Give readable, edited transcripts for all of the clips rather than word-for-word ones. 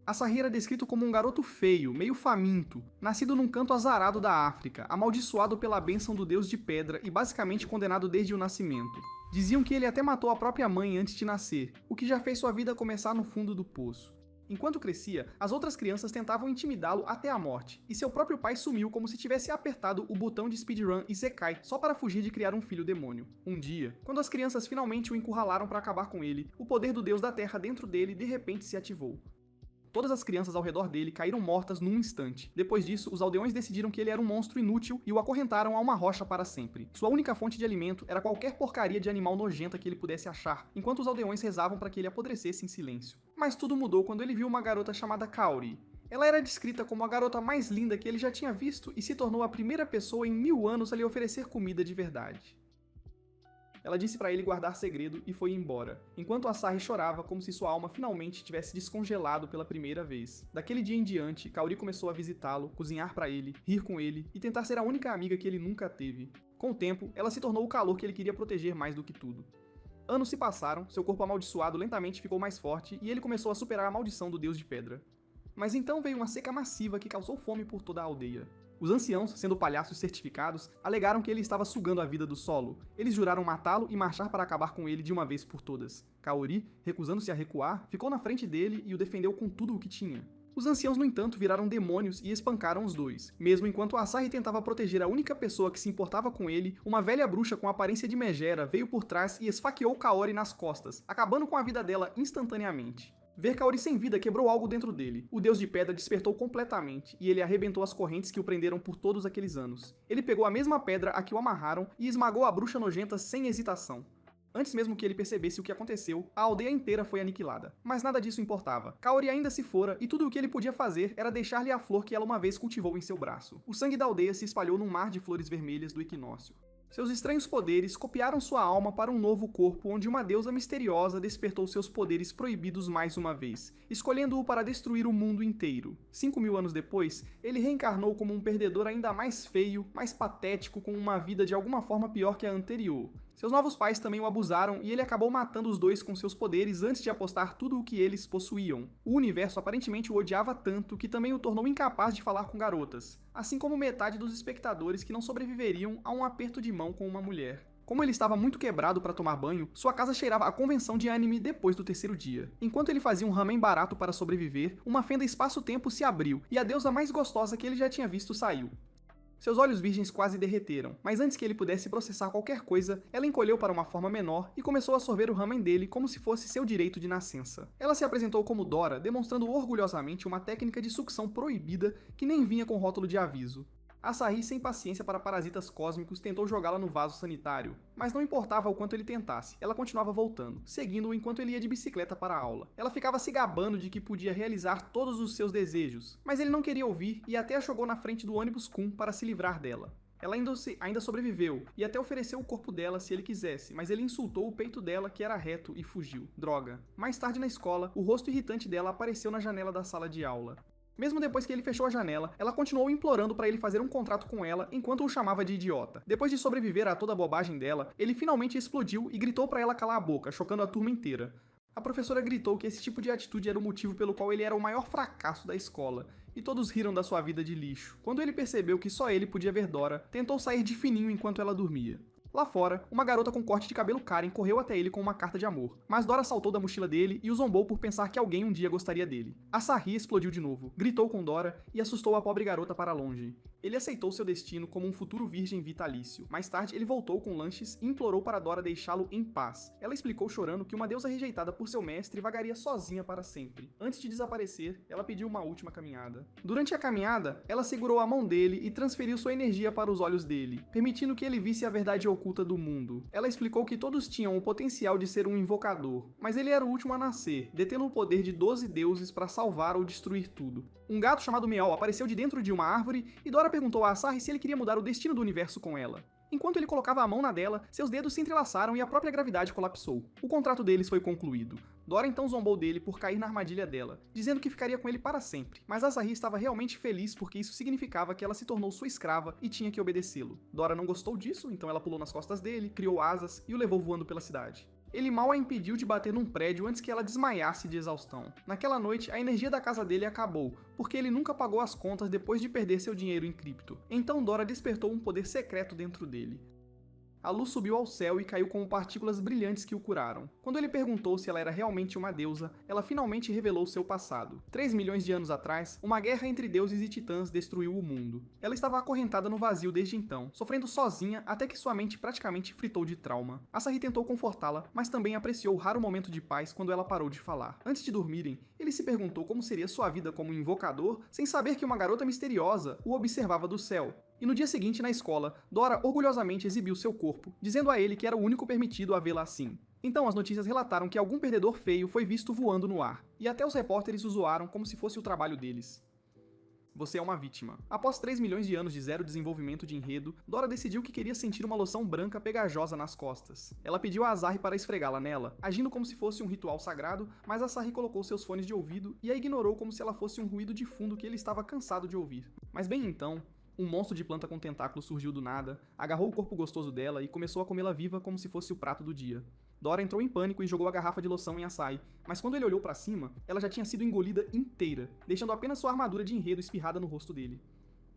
Asahi era descrito como um garoto feio, meio faminto, nascido num canto azarado da África, amaldiçoado pela bênção do deus de pedra e basicamente condenado desde o nascimento. Diziam que ele até matou a própria mãe antes de nascer, o que já fez sua vida começar no fundo do poço. Enquanto crescia, as outras crianças tentavam intimidá-lo até a morte, e seu próprio pai sumiu como se tivesse apertado o botão de speedrun Isekai só para fugir de criar um filho demônio. Um dia, quando as crianças finalmente o encurralaram para acabar com ele, o poder do deus da terra dentro dele de repente se ativou. Todas as crianças ao redor dele caíram mortas num instante. Depois disso, os aldeões decidiram que ele era um monstro inútil e o acorrentaram a uma rocha para sempre. Sua única fonte de alimento era qualquer porcaria de animal nojenta que ele pudesse achar, enquanto os aldeões rezavam para que ele apodrecesse em silêncio. Mas tudo mudou quando ele viu uma garota chamada Kaori. Ela era descrita como a garota mais linda que ele já tinha visto e se tornou a primeira pessoa em 1000 anos a lhe oferecer comida de verdade. Ela disse para ele guardar segredo e foi embora, enquanto Asahi chorava como se sua alma finalmente tivesse descongelado pela primeira vez. Daquele dia em diante, Kaori começou a visitá-lo, cozinhar para ele, rir com ele e tentar ser a única amiga que ele nunca teve. Com o tempo, ela se tornou o calor que ele queria proteger mais do que tudo. Anos se passaram, seu corpo amaldiçoado lentamente ficou mais forte e ele começou a superar a maldição do deus de pedra. Mas então veio uma seca massiva que causou fome por toda a aldeia. Os anciãos, sendo palhaços certificados, alegaram que ele estava sugando a vida do solo. Eles juraram matá-lo e marchar para acabar com ele de uma vez por todas. Kaori, recusando-se a recuar, ficou na frente dele e o defendeu com tudo o que tinha. Os anciãos, no entanto, viraram demônios e espancaram os dois. Mesmo enquanto Asahi tentava proteger a única pessoa que se importava com ele, uma velha bruxa com aparência de megera veio por trás e esfaqueou Kaori nas costas, acabando com a vida dela instantaneamente. Ver Kaori sem vida quebrou algo dentro dele. O deus de pedra despertou completamente, e ele arrebentou as correntes que o prenderam por todos aqueles anos. Ele pegou a mesma pedra a que o amarraram e esmagou a bruxa nojenta sem hesitação. Antes mesmo que ele percebesse o que aconteceu, a aldeia inteira foi aniquilada. Mas nada disso importava. Kaori ainda se fora, e tudo o que ele podia fazer era deixar-lhe a flor que ela uma vez cultivou em seu braço. O sangue da aldeia se espalhou num mar de flores vermelhas do equinócio. Seus estranhos poderes copiaram sua alma para um novo corpo onde uma deusa misteriosa despertou seus poderes proibidos mais uma vez, escolhendo-o para destruir o mundo inteiro. 5000 anos depois, ele reencarnou como um perdedor ainda mais feio, mais patético, com uma vida de alguma forma pior que a anterior. Seus novos pais também o abusaram e ele acabou matando os dois com seus poderes antes de apostar tudo o que eles possuíam. O universo aparentemente o odiava tanto que também o tornou incapaz de falar com garotas, assim como metade dos espectadores que não sobreviveriam a um aperto de mão com uma mulher. Como ele estava muito quebrado para tomar banho, sua casa cheirava a convenção de anime depois do terceiro dia. Enquanto ele fazia um ramen barato para sobreviver, uma fenda espaço-tempo se abriu e a deusa mais gostosa que ele já tinha visto saiu. Seus olhos virgens quase derreteram, mas antes que ele pudesse processar qualquer coisa, ela encolheu para uma forma menor e começou a sorver o ramen dele como se fosse seu direito de nascença. Ela se apresentou como Dora, demonstrando orgulhosamente uma técnica de sucção proibida que nem vinha com rótulo de aviso. Asahi, sem paciência para parasitas cósmicos, tentou jogá-la no vaso sanitário, mas não importava o quanto ele tentasse, ela continuava voltando, seguindo-o enquanto ele ia de bicicleta para a aula. Ela ficava se gabando de que podia realizar todos os seus desejos, mas ele não queria ouvir e até a jogou na frente do ônibus Kun para se livrar dela. Ela ainda sobreviveu, e até ofereceu o corpo dela se ele quisesse, mas ele insultou o peito dela que era reto e fugiu. Droga. Mais tarde na escola, o rosto irritante dela apareceu na janela da sala de aula. Mesmo depois que ele fechou a janela, ela continuou implorando para ele fazer um contrato com ela enquanto o chamava de idiota. Depois de sobreviver a toda a bobagem dela, ele finalmente explodiu e gritou para ela calar a boca, chocando a turma inteira. A professora gritou que esse tipo de atitude era o motivo pelo qual ele era o maior fracasso da escola, e todos riram da sua vida de lixo. Quando ele percebeu que só ele podia ver Dora, tentou sair de fininho enquanto ela dormia. Lá fora, uma garota com corte de cabelo Karen correu até ele com uma carta de amor, mas Dora saltou da mochila dele e o zombou por pensar que alguém um dia gostaria dele. Asahi explodiu de novo, gritou com Dora e assustou a pobre garota para longe. Ele aceitou seu destino como um futuro virgem vitalício. Mais tarde, ele voltou com lanches e implorou para Dora deixá-lo em paz. Ela explicou chorando que uma deusa rejeitada por seu mestre vagaria sozinha para sempre. Antes de desaparecer, ela pediu uma última caminhada. Durante a caminhada, ela segurou a mão dele e transferiu sua energia para os olhos dele, permitindo que ele visse a verdade oculta do mundo. Ela explicou que todos tinham o potencial de ser um invocador, mas ele era o último a nascer, detendo o poder de 12 deuses para salvar ou destruir tudo. Um gato chamado Meow apareceu de dentro de uma árvore e Dora perguntou a Asahi se ele queria mudar o destino do universo com ela. Enquanto ele colocava a mão na dela, seus dedos se entrelaçaram e a própria gravidade colapsou. O contrato deles foi concluído. Dora então zombou dele por cair na armadilha dela, dizendo que ficaria com ele para sempre. Mas Asahi estava realmente feliz porque isso significava que ela se tornou sua escrava e tinha que obedecê-lo. Dora não gostou disso, então ela pulou nas costas dele, criou asas e o levou voando pela cidade. Ele mal a impediu de bater num prédio antes que ela desmaiasse de exaustão. Naquela noite, a energia da casa dele acabou, porque ele nunca pagou as contas depois de perder seu dinheiro em cripto. Então Dora despertou um poder secreto dentro dele. A luz subiu ao céu e caiu como partículas brilhantes que o curaram. Quando ele perguntou se ela era realmente uma deusa, ela finalmente revelou seu passado. 3 milhões de anos atrás, uma guerra entre deuses e titãs destruiu o mundo. Ela estava acorrentada no vazio desde então, sofrendo sozinha até que sua mente praticamente fritou de trauma. Asahi tentou confortá-la, mas também apreciou o raro momento de paz quando ela parou de falar. Antes de dormirem, ele se perguntou como seria sua vida como invocador, sem saber que uma garota misteriosa o observava do céu. E no dia seguinte, na escola, Dora orgulhosamente exibiu seu corpo, dizendo a ele que era o único permitido a vê-la assim. Então as notícias relataram que algum perdedor feio foi visto voando no ar, e até os repórteres o zoaram como se fosse o trabalho deles. Você é uma vítima. Após 3 milhões de anos de zero desenvolvimento de enredo, Dora decidiu que queria sentir uma loção branca pegajosa nas costas. Ela pediu a Asahi para esfregá-la nela, agindo como se fosse um ritual sagrado, mas Asahi colocou seus fones de ouvido e a ignorou como se ela fosse um ruído de fundo que ele estava cansado de ouvir. Mas bem então, um monstro de planta com tentáculos surgiu do nada, agarrou o corpo gostoso dela e começou a comê-la viva como se fosse o prato do dia. Dora entrou em pânico e jogou a garrafa de loção em Asahi, mas quando ele olhou para cima, ela já tinha sido engolida inteira, deixando apenas sua armadura de enredo espirrada no rosto dele.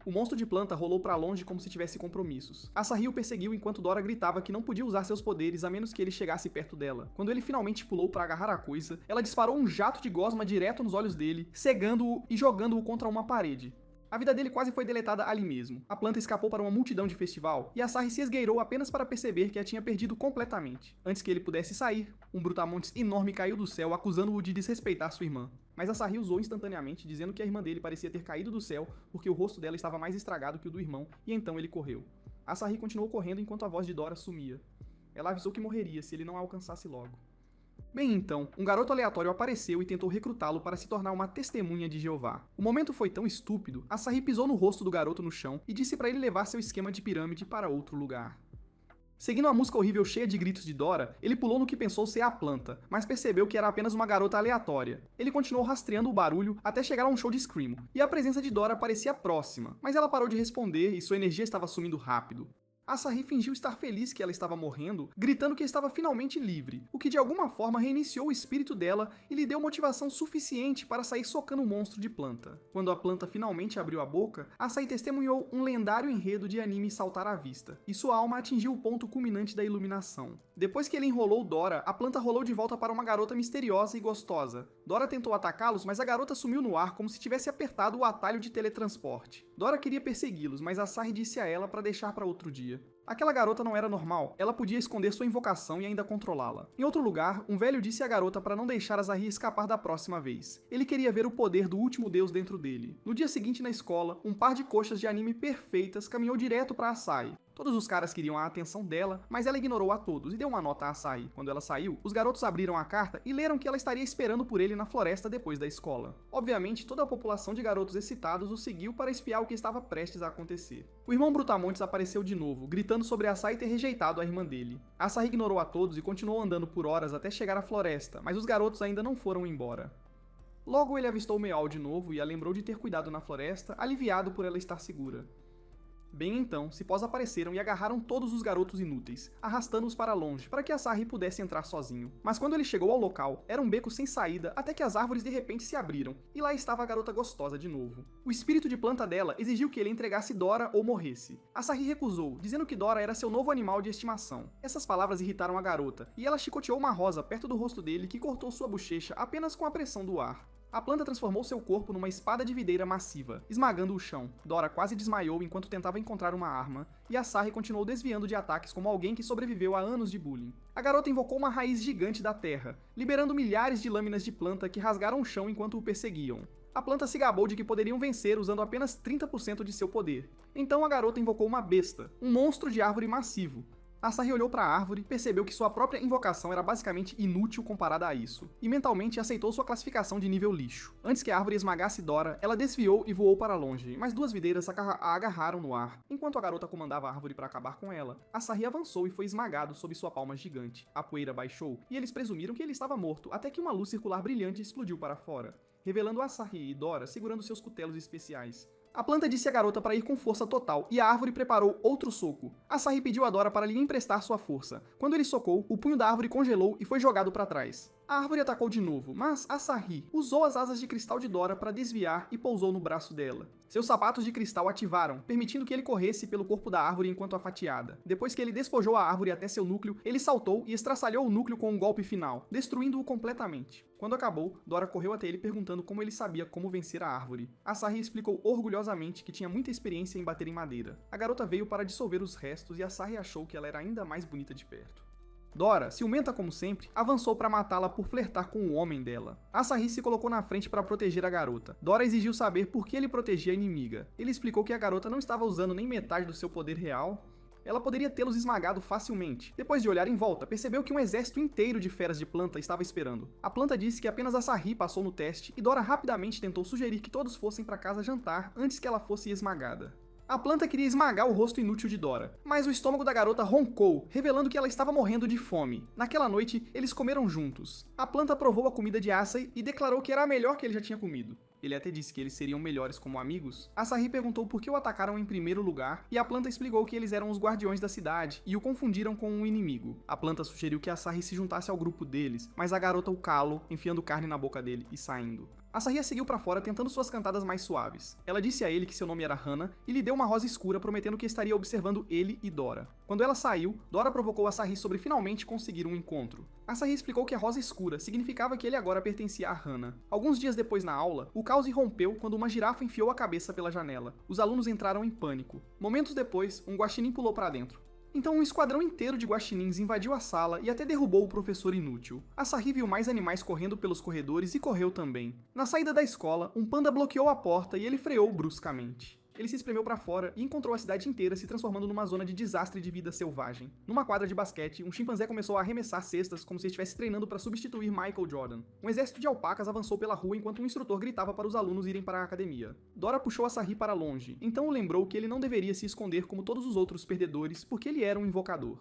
O monstro de planta rolou para longe como se tivesse compromissos. Asahi o perseguiu enquanto Dora gritava que não podia usar seus poderes a menos que ele chegasse perto dela. Quando ele finalmente pulou para agarrar a coisa, ela disparou um jato de gosma direto nos olhos dele, cegando-o e jogando-o contra uma parede. A vida dele quase foi deletada ali mesmo. A planta escapou para uma multidão de festival, e Asahi se esgueirou apenas para perceber que a tinha perdido completamente. Antes que ele pudesse sair, um brutamontes enorme caiu do céu, acusando-o de desrespeitar sua irmã. Mas Asahi usou instantaneamente, dizendo que a irmã dele parecia ter caído do céu porque o rosto dela estava mais estragado que o do irmão, e então ele correu. Asahi continuou correndo enquanto a voz de Dora sumia. Ela avisou que morreria se ele não a alcançasse logo. Bem então, um garoto aleatório apareceu e tentou recrutá-lo para se tornar uma testemunha de Jeová. O momento foi tão estúpido, Asahi pisou no rosto do garoto no chão e disse para ele levar seu esquema de pirâmide para outro lugar. Seguindo a música horrível cheia de gritos de Dora, ele pulou no que pensou ser a planta, mas percebeu que era apenas uma garota aleatória. Ele continuou rastreando o barulho até chegar a um show de screamo, e a presença de Dora parecia próxima, mas ela parou de responder e sua energia estava sumindo rápido. Asahi fingiu estar feliz que ela estava morrendo, gritando que estava finalmente livre, o que de alguma forma reiniciou o espírito dela e lhe deu motivação suficiente para sair socando o monstro de planta. Quando a planta finalmente abriu a boca, Asahi testemunhou um lendário enredo de anime saltar à vista, e sua alma atingiu o ponto culminante da iluminação. Depois que ele enrolou Dora, a planta rolou de volta para uma garota misteriosa e gostosa. Dora tentou atacá-los, mas a garota sumiu no ar como se tivesse apertado o atalho de teletransporte. Dora queria persegui-los, mas Asahi disse a ela para deixar para outro dia. Aquela garota não era normal, ela podia esconder sua invocação e ainda controlá-la. Em outro lugar, um velho disse à garota para não deixar Asahi escapar da próxima vez. Ele queria ver o poder do último deus dentro dele. No dia seguinte na escola, um par de coxas de anime perfeitas caminhou direto para Asahi. Todos os caras queriam a atenção dela, mas ela ignorou a todos e deu uma nota a Asahi. Quando ela saiu, os garotos abriram a carta e leram que ela estaria esperando por ele na floresta depois da escola. Obviamente, toda a população de garotos excitados o seguiu para espiar o que estava prestes a acontecer. O irmão Brutamontes apareceu de novo, gritando sobre Asahi ter rejeitado a irmã dele. Asahi ignorou a todos e continuou andando por horas até chegar à floresta, mas os garotos ainda não foram embora. Logo ele avistou Meow de novo e a lembrou de ter cuidado na floresta, aliviado por ela estar segura. Bem então, cipós apareceram e agarraram todos os garotos inúteis, arrastando-os para longe, para que Asahi pudesse entrar sozinho. Mas quando ele chegou ao local, era um beco sem saída, até que as árvores de repente se abriram, e lá estava a garota gostosa de novo. O espírito de planta dela exigiu que ele entregasse Dora ou morresse. Asahi recusou, dizendo que Dora era seu novo animal de estimação. Essas palavras irritaram a garota, e ela chicoteou uma rosa perto do rosto dele que cortou sua bochecha apenas com a pressão do ar. A planta transformou seu corpo numa espada de videira massiva, esmagando o chão. Dora quase desmaiou enquanto tentava encontrar uma arma, e Asahi continuou desviando de ataques como alguém que sobreviveu a anos de bullying. A garota invocou uma raiz gigante da terra, liberando milhares de lâminas de planta que rasgaram o chão enquanto o perseguiam. A planta se gabou de que poderiam vencer usando apenas 30% de seu poder. Então a garota invocou uma besta, um monstro de árvore massivo. Asahi olhou para a árvore e percebeu que sua própria invocação era basicamente inútil comparada a isso, e mentalmente aceitou sua classificação de nível lixo. Antes que a árvore esmagasse Dora, ela desviou e voou para longe, mas duas videiras a agarraram no ar. Enquanto a garota comandava a árvore para acabar com ela, Asahi avançou e foi esmagado sob sua palma gigante. A poeira baixou, e eles presumiram que ele estava morto, até que uma luz circular brilhante explodiu para fora, revelando Asahi e Dora segurando seus cutelos especiais. A planta disse à garota para ir com força total, e a árvore preparou outro soco. Asahi pediu a Dora para lhe emprestar sua força. Quando ele socou, o punho da árvore congelou e foi jogado para trás. A árvore atacou de novo, mas Asahi usou as asas de cristal de Dora para desviar e pousou no braço dela. Seus sapatos de cristal ativaram, permitindo que ele corresse pelo corpo da árvore enquanto a fatiada. Depois que ele despojou a árvore até seu núcleo, ele saltou e estraçalhou o núcleo com um golpe final, destruindo-o completamente. Quando acabou, Dora correu até ele perguntando como ele sabia como vencer a árvore. Asahi explicou orgulhosamente que tinha muita experiência em bater em madeira. A garota veio para dissolver os restos e Asahi achou que ela era ainda mais bonita de perto. Dora, ciumenta como sempre, avançou para matá-la por flertar com o homem dela. Asahi se colocou na frente para proteger a garota. Dora exigiu saber por que ele protegia a inimiga. Ele explicou que a garota não estava usando nem metade do seu poder real. Ela poderia tê-los esmagado facilmente. Depois de olhar em volta, percebeu que um exército inteiro de feras de planta estava esperando. A planta disse que apenas Asahi passou no teste e Dora rapidamente tentou sugerir que todos fossem para casa jantar antes que ela fosse esmagada. A planta queria esmagar o rosto inútil de Dora, mas o estômago da garota roncou, revelando que ela estava morrendo de fome. Naquela noite, eles comeram juntos. A planta provou a comida de Asahi e declarou que era a melhor que ele já tinha comido. Ele até disse que eles seriam melhores como amigos. Asahi perguntou por que o atacaram em primeiro lugar, e a planta explicou que eles eram os guardiões da cidade e o confundiram com um inimigo. A planta sugeriu que Asahi se juntasse ao grupo deles, mas a garota o calou, enfiando carne na boca dele e saindo. Asahi a seguiu pra fora tentando suas cantadas mais suaves. Ela disse a ele que seu nome era Hana e lhe deu uma rosa escura prometendo que estaria observando ele e Dora. Quando ela saiu, Dora provocou Asahi sobre finalmente conseguir um encontro. Asahi explicou que a rosa escura significava que ele agora pertencia a Hana. Alguns dias depois na aula, o caos irrompeu quando uma girafa enfiou a cabeça pela janela. Os alunos entraram em pânico. Momentos depois, um guaxinim pulou pra dentro. Então um esquadrão inteiro de guaxinins invadiu a sala e até derrubou o professor inútil. Asahi viu mais animais correndo pelos corredores e correu também. Na saída da escola, um panda bloqueou a porta e ele freou bruscamente. Ele se espremeu para fora e encontrou a cidade inteira se transformando numa zona de desastre de vida selvagem. Numa quadra de basquete, um chimpanzé começou a arremessar cestas como se estivesse treinando para substituir Michael Jordan. Um exército de alpacas avançou pela rua enquanto um instrutor gritava para os alunos irem para a academia. Dora puxou Asahi para longe, então o lembrou que ele não deveria se esconder como todos os outros perdedores porque ele era um invocador.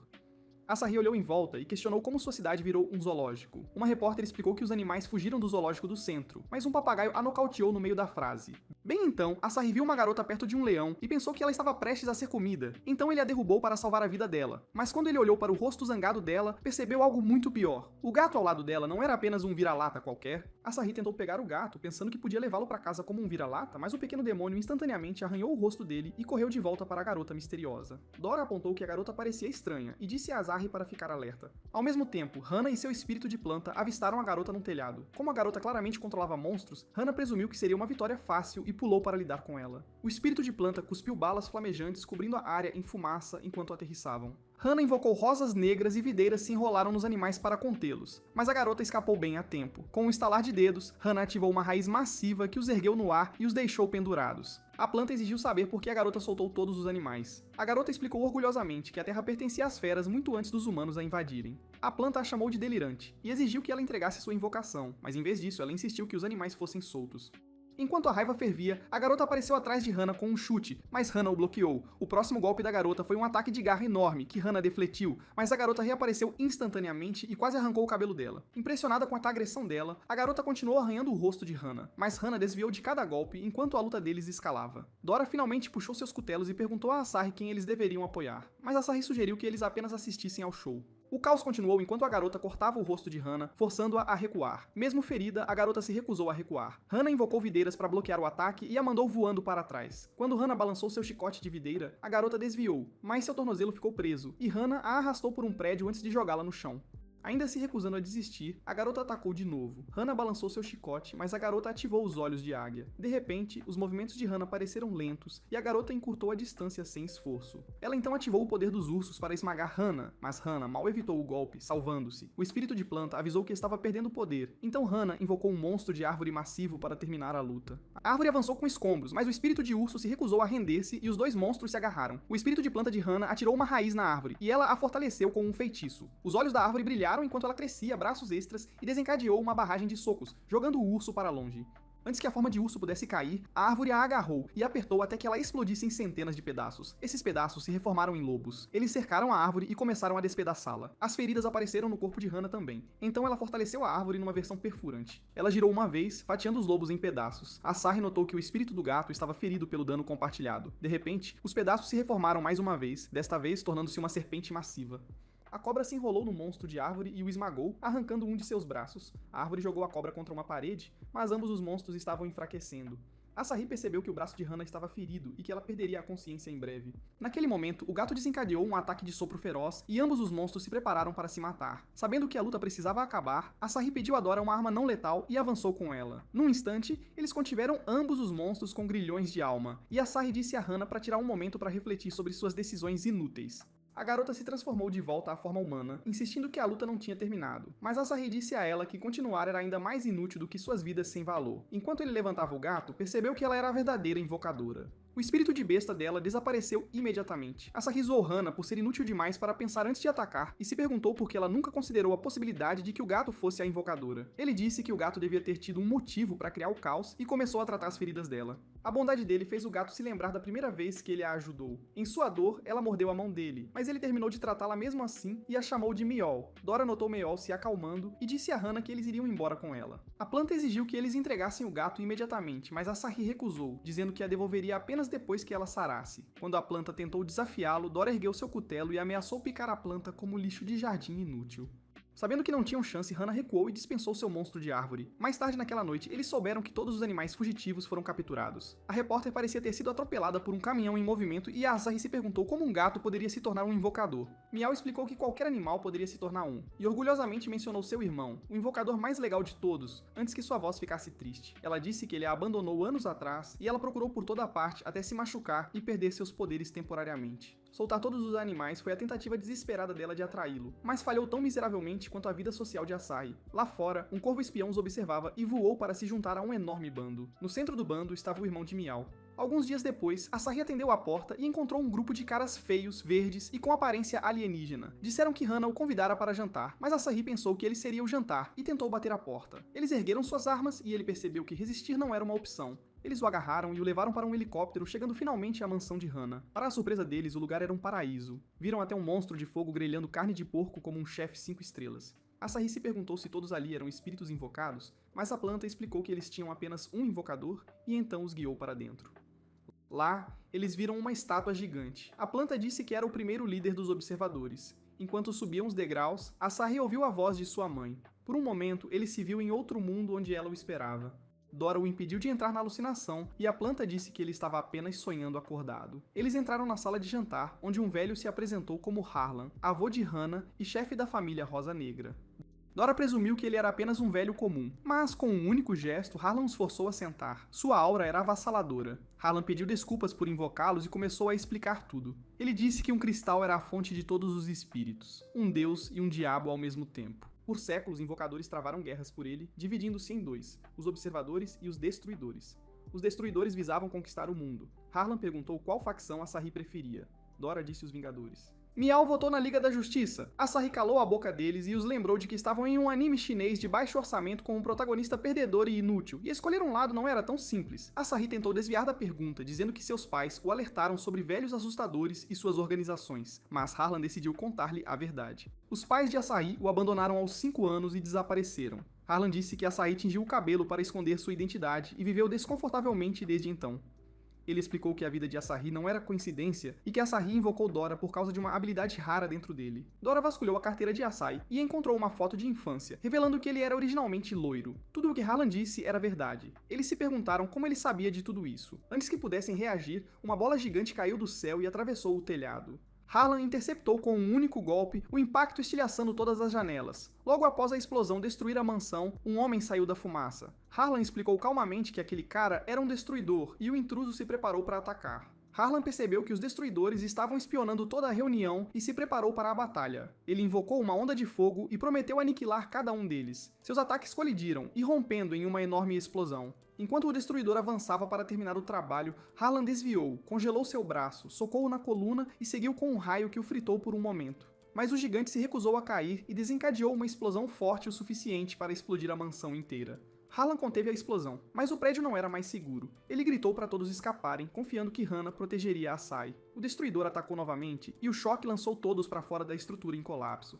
Asahi olhou em volta e questionou como sua cidade virou um zoológico. Uma repórter explicou que os animais fugiram do zoológico do centro, mas um papagaio a nocauteou no meio da frase. Bem então, Asahi viu uma garota perto de um leão e pensou que ela estava prestes a ser comida, então ele a derrubou para salvar a vida dela. Mas quando ele olhou para o rosto zangado dela, percebeu algo muito pior. O gato ao lado dela não era apenas um vira-lata qualquer. Asahi tentou pegar o gato, pensando que podia levá-lo para casa como um vira-lata, mas o pequeno demônio instantaneamente arranhou o rosto dele e correu de volta para a garota misteriosa. Dora apontou que a garota parecia estranha e disse a Asahi para ficar alerta. Ao mesmo tempo, Hana e seu espírito de planta avistaram a garota num telhado. Como a garota claramente controlava monstros, Hana presumiu que seria uma vitória fácil e pulou para lidar com ela. O espírito de planta cuspiu balas flamejantes cobrindo a área em fumaça enquanto aterrissavam. Hana invocou rosas negras e videiras se enrolaram nos animais para contê-los, mas a garota escapou bem a tempo. Com um estalar de dedos, Hana ativou uma raiz massiva que os ergueu no ar e os deixou pendurados. A planta exigiu saber por que a garota soltou todos os animais. A garota explicou orgulhosamente que a Terra pertencia às feras muito antes dos humanos a invadirem. A planta a chamou de delirante e exigiu que ela entregasse sua invocação, mas em vez disso ela insistiu que os animais fossem soltos. Enquanto a raiva fervia, a garota apareceu atrás de Hana com um chute, mas Hana o bloqueou. O próximo golpe da garota foi um ataque de garra enorme, que Hana defletiu, mas a garota reapareceu instantaneamente e quase arrancou o cabelo dela. Impressionada com a agressão dela, a garota continuou arranhando o rosto de Hana, mas Hana desviou de cada golpe enquanto a luta deles escalava. Dora finalmente puxou seus cutelos e perguntou a Asahi quem eles deveriam apoiar, mas Asahi sugeriu que eles apenas assistissem ao show. O caos continuou enquanto a garota cortava o rosto de Hana, forçando-a a recuar. Mesmo ferida, a garota se recusou a recuar. Hana invocou videiras para bloquear o ataque e a mandou voando para trás. Quando Hana balançou seu chicote de videira, a garota desviou, mas seu tornozelo ficou preso, e Hana a arrastou por um prédio antes de jogá-la no chão. Ainda se recusando a desistir, a garota atacou de novo. Hana balançou seu chicote, mas a garota ativou os olhos de águia. De repente, os movimentos de Hana pareceram lentos e a garota encurtou a distância sem esforço. Ela então ativou o poder dos ursos para esmagar Hana, mas Hana mal evitou o golpe, salvando-se. O espírito de planta avisou que estava perdendo poder, então Hana invocou um monstro de árvore massivo para terminar a luta. A árvore avançou com escombros, mas o espírito de urso se recusou a render-se e os dois monstros se agarraram. O espírito de planta de Hana atirou uma raiz na árvore e ela a fortaleceu com um feitiço. Os olhos da árvore brilharam enquanto ela crescia braços extras e desencadeou uma barragem de socos, jogando o urso para longe. Antes que a forma de urso pudesse cair, a árvore a agarrou e apertou até que ela explodisse em centenas de pedaços. Esses pedaços se reformaram em lobos. Eles cercaram a árvore e começaram a despedaçá-la. As feridas apareceram no corpo de Hannah também. Então ela fortaleceu a árvore numa versão perfurante. Ela girou uma vez, fatiando os lobos em pedaços. Asahi notou que o espírito do gato estava ferido pelo dano compartilhado. De repente, os pedaços se reformaram mais uma vez, desta vez tornando-se uma serpente massiva. A cobra se enrolou no monstro de árvore e o esmagou, arrancando um de seus braços. A árvore jogou a cobra contra uma parede, mas ambos os monstros estavam enfraquecendo. Asahi percebeu que o braço de Hannah estava ferido e que ela perderia a consciência em breve. Naquele momento, o gato desencadeou um ataque de sopro feroz e ambos os monstros se prepararam para se matar. Sabendo que a luta precisava acabar, Asahi pediu a Dora uma arma não letal e avançou com ela. Num instante, eles contiveram ambos os monstros com grilhões de alma, e Asahi disse a Hannah para tirar um momento para refletir sobre suas decisões inúteis. A garota se transformou de volta à forma humana, insistindo que a luta não tinha terminado, mas Asahi disse a ela que continuar era ainda mais inútil do que suas vidas sem valor. Enquanto ele levantava o gato, percebeu que ela era a verdadeira invocadora. O espírito de besta dela desapareceu imediatamente. Asahi zoou Hannah por ser inútil demais para pensar antes de atacar e se perguntou por que ela nunca considerou a possibilidade de que o gato fosse a invocadora. Ele disse que o gato devia ter tido um motivo para criar o caos e começou a tratar as feridas dela. A bondade dele fez o gato se lembrar da primeira vez que ele a ajudou. Em sua dor, ela mordeu a mão dele, mas ele terminou de tratá-la mesmo assim e a chamou de Miol. Dora notou Miol se acalmando e disse a Hannah que eles iriam embora com ela. A planta exigiu que eles entregassem o gato imediatamente, mas Asahi recusou, dizendo que a devolveria apenas depois que ela sarasse. Quando a planta tentou desafiá-lo, Dora ergueu seu cutelo e ameaçou picar a planta como lixo de jardim inútil. Sabendo que não tinham chance, Hannah recuou e dispensou seu monstro de árvore. Mais tarde naquela noite, eles souberam que todos os animais fugitivos foram capturados. A repórter parecia ter sido atropelada por um caminhão em movimento e Asahi se perguntou como um gato poderia se tornar um invocador. Miau explicou que qualquer animal poderia se tornar um, e orgulhosamente mencionou seu irmão, o invocador mais legal de todos, antes que sua voz ficasse triste. Ela disse que ele a abandonou anos atrás e ela procurou por toda parte até se machucar e perder seus poderes temporariamente. Soltar todos os animais foi a tentativa desesperada dela de atraí-lo, mas falhou tão miseravelmente quanto a vida social de Asahi. Lá fora, um corvo espião os observava e voou para se juntar a um enorme bando. No centro do bando estava o irmão de Miau. Alguns dias depois, Asahi atendeu a porta e encontrou um grupo de caras feios, verdes e com aparência alienígena. Disseram que Hannah o convidara para jantar, mas Asahi pensou que ele seria o jantar e tentou bater a porta. Eles ergueram suas armas e ele percebeu que resistir não era uma opção. Eles o agarraram e o levaram para um helicóptero, chegando finalmente à mansão de Hannah. Para a surpresa deles, o lugar era um paraíso. Viram até um monstro de fogo grelhando carne de porco como um chefe 5 estrelas. Asahi se perguntou se todos ali eram espíritos invocados, mas a planta explicou que eles tinham apenas um invocador e então os guiou para dentro. Lá, eles viram uma estátua gigante. A planta disse que era o primeiro líder dos observadores. Enquanto subiam os degraus, Asahi ouviu a voz de sua mãe. Por um momento, ele se viu em outro mundo onde ela o esperava. Dora o impediu de entrar na alucinação, e a planta disse que ele estava apenas sonhando acordado. Eles entraram na sala de jantar, onde um velho se apresentou como Harlan, avô de Hannah e chefe da família Rosa Negra. Dora presumiu que ele era apenas um velho comum, mas com um único gesto, Harlan os forçou a sentar. Sua aura era avassaladora. Harlan pediu desculpas por invocá-los e começou a explicar tudo. Ele disse que um cristal era a fonte de todos os espíritos, um deus e um diabo ao mesmo tempo. Por séculos, invocadores travaram guerras por ele, dividindo-se em dois, os observadores e os destruidores. Os destruidores visavam conquistar o mundo. Harlan perguntou qual facção Asahi preferia. Dora disse os Vingadores. Miau votou na Liga da Justiça. Asahi calou a boca deles e os lembrou de que estavam em um anime chinês de baixo orçamento com um protagonista perdedor e inútil, e escolher um lado não era tão simples. Asahi tentou desviar da pergunta, dizendo que seus pais o alertaram sobre velhos assustadores e suas organizações, mas Harlan decidiu contar-lhe a verdade. Os pais de Asahi o abandonaram aos 5 anos e desapareceram. Harlan disse que Asahi tingiu o cabelo para esconder sua identidade e viveu desconfortavelmente desde então. Ele explicou que a vida de Asahi não era coincidência e que Asahi invocou Dora por causa de uma habilidade rara dentro dele. Dora vasculhou a carteira de Asahi e encontrou uma foto de infância, revelando que ele era originalmente loiro. Tudo o que Harlan disse era verdade. Eles se perguntaram como ele sabia de tudo isso. Antes que pudessem reagir, uma bola gigante caiu do céu e atravessou o telhado. Harlan interceptou com um único golpe, o impacto estilhaçando todas as janelas. Logo após a explosão destruir a mansão, um homem saiu da fumaça. Harlan explicou calmamente que aquele cara era um destruidor e o intruso se preparou para atacar. Harlan percebeu que os destruidores estavam espionando toda a reunião e se preparou para a batalha. Ele invocou uma onda de fogo e prometeu aniquilar cada um deles. Seus ataques colidiram, irrompendo em uma enorme explosão. Enquanto o destruidor avançava para terminar o trabalho, Harlan desviou, congelou seu braço, socou-o na coluna e seguiu com um raio que o fritou por um momento. Mas o gigante se recusou a cair e desencadeou uma explosão forte o suficiente para explodir a mansão inteira. Harlan conteve a explosão, mas o prédio não era mais seguro. Ele gritou para todos escaparem, confiando que Hannah protegeria a Sai. O destruidor atacou novamente, e o choque lançou todos para fora da estrutura em colapso.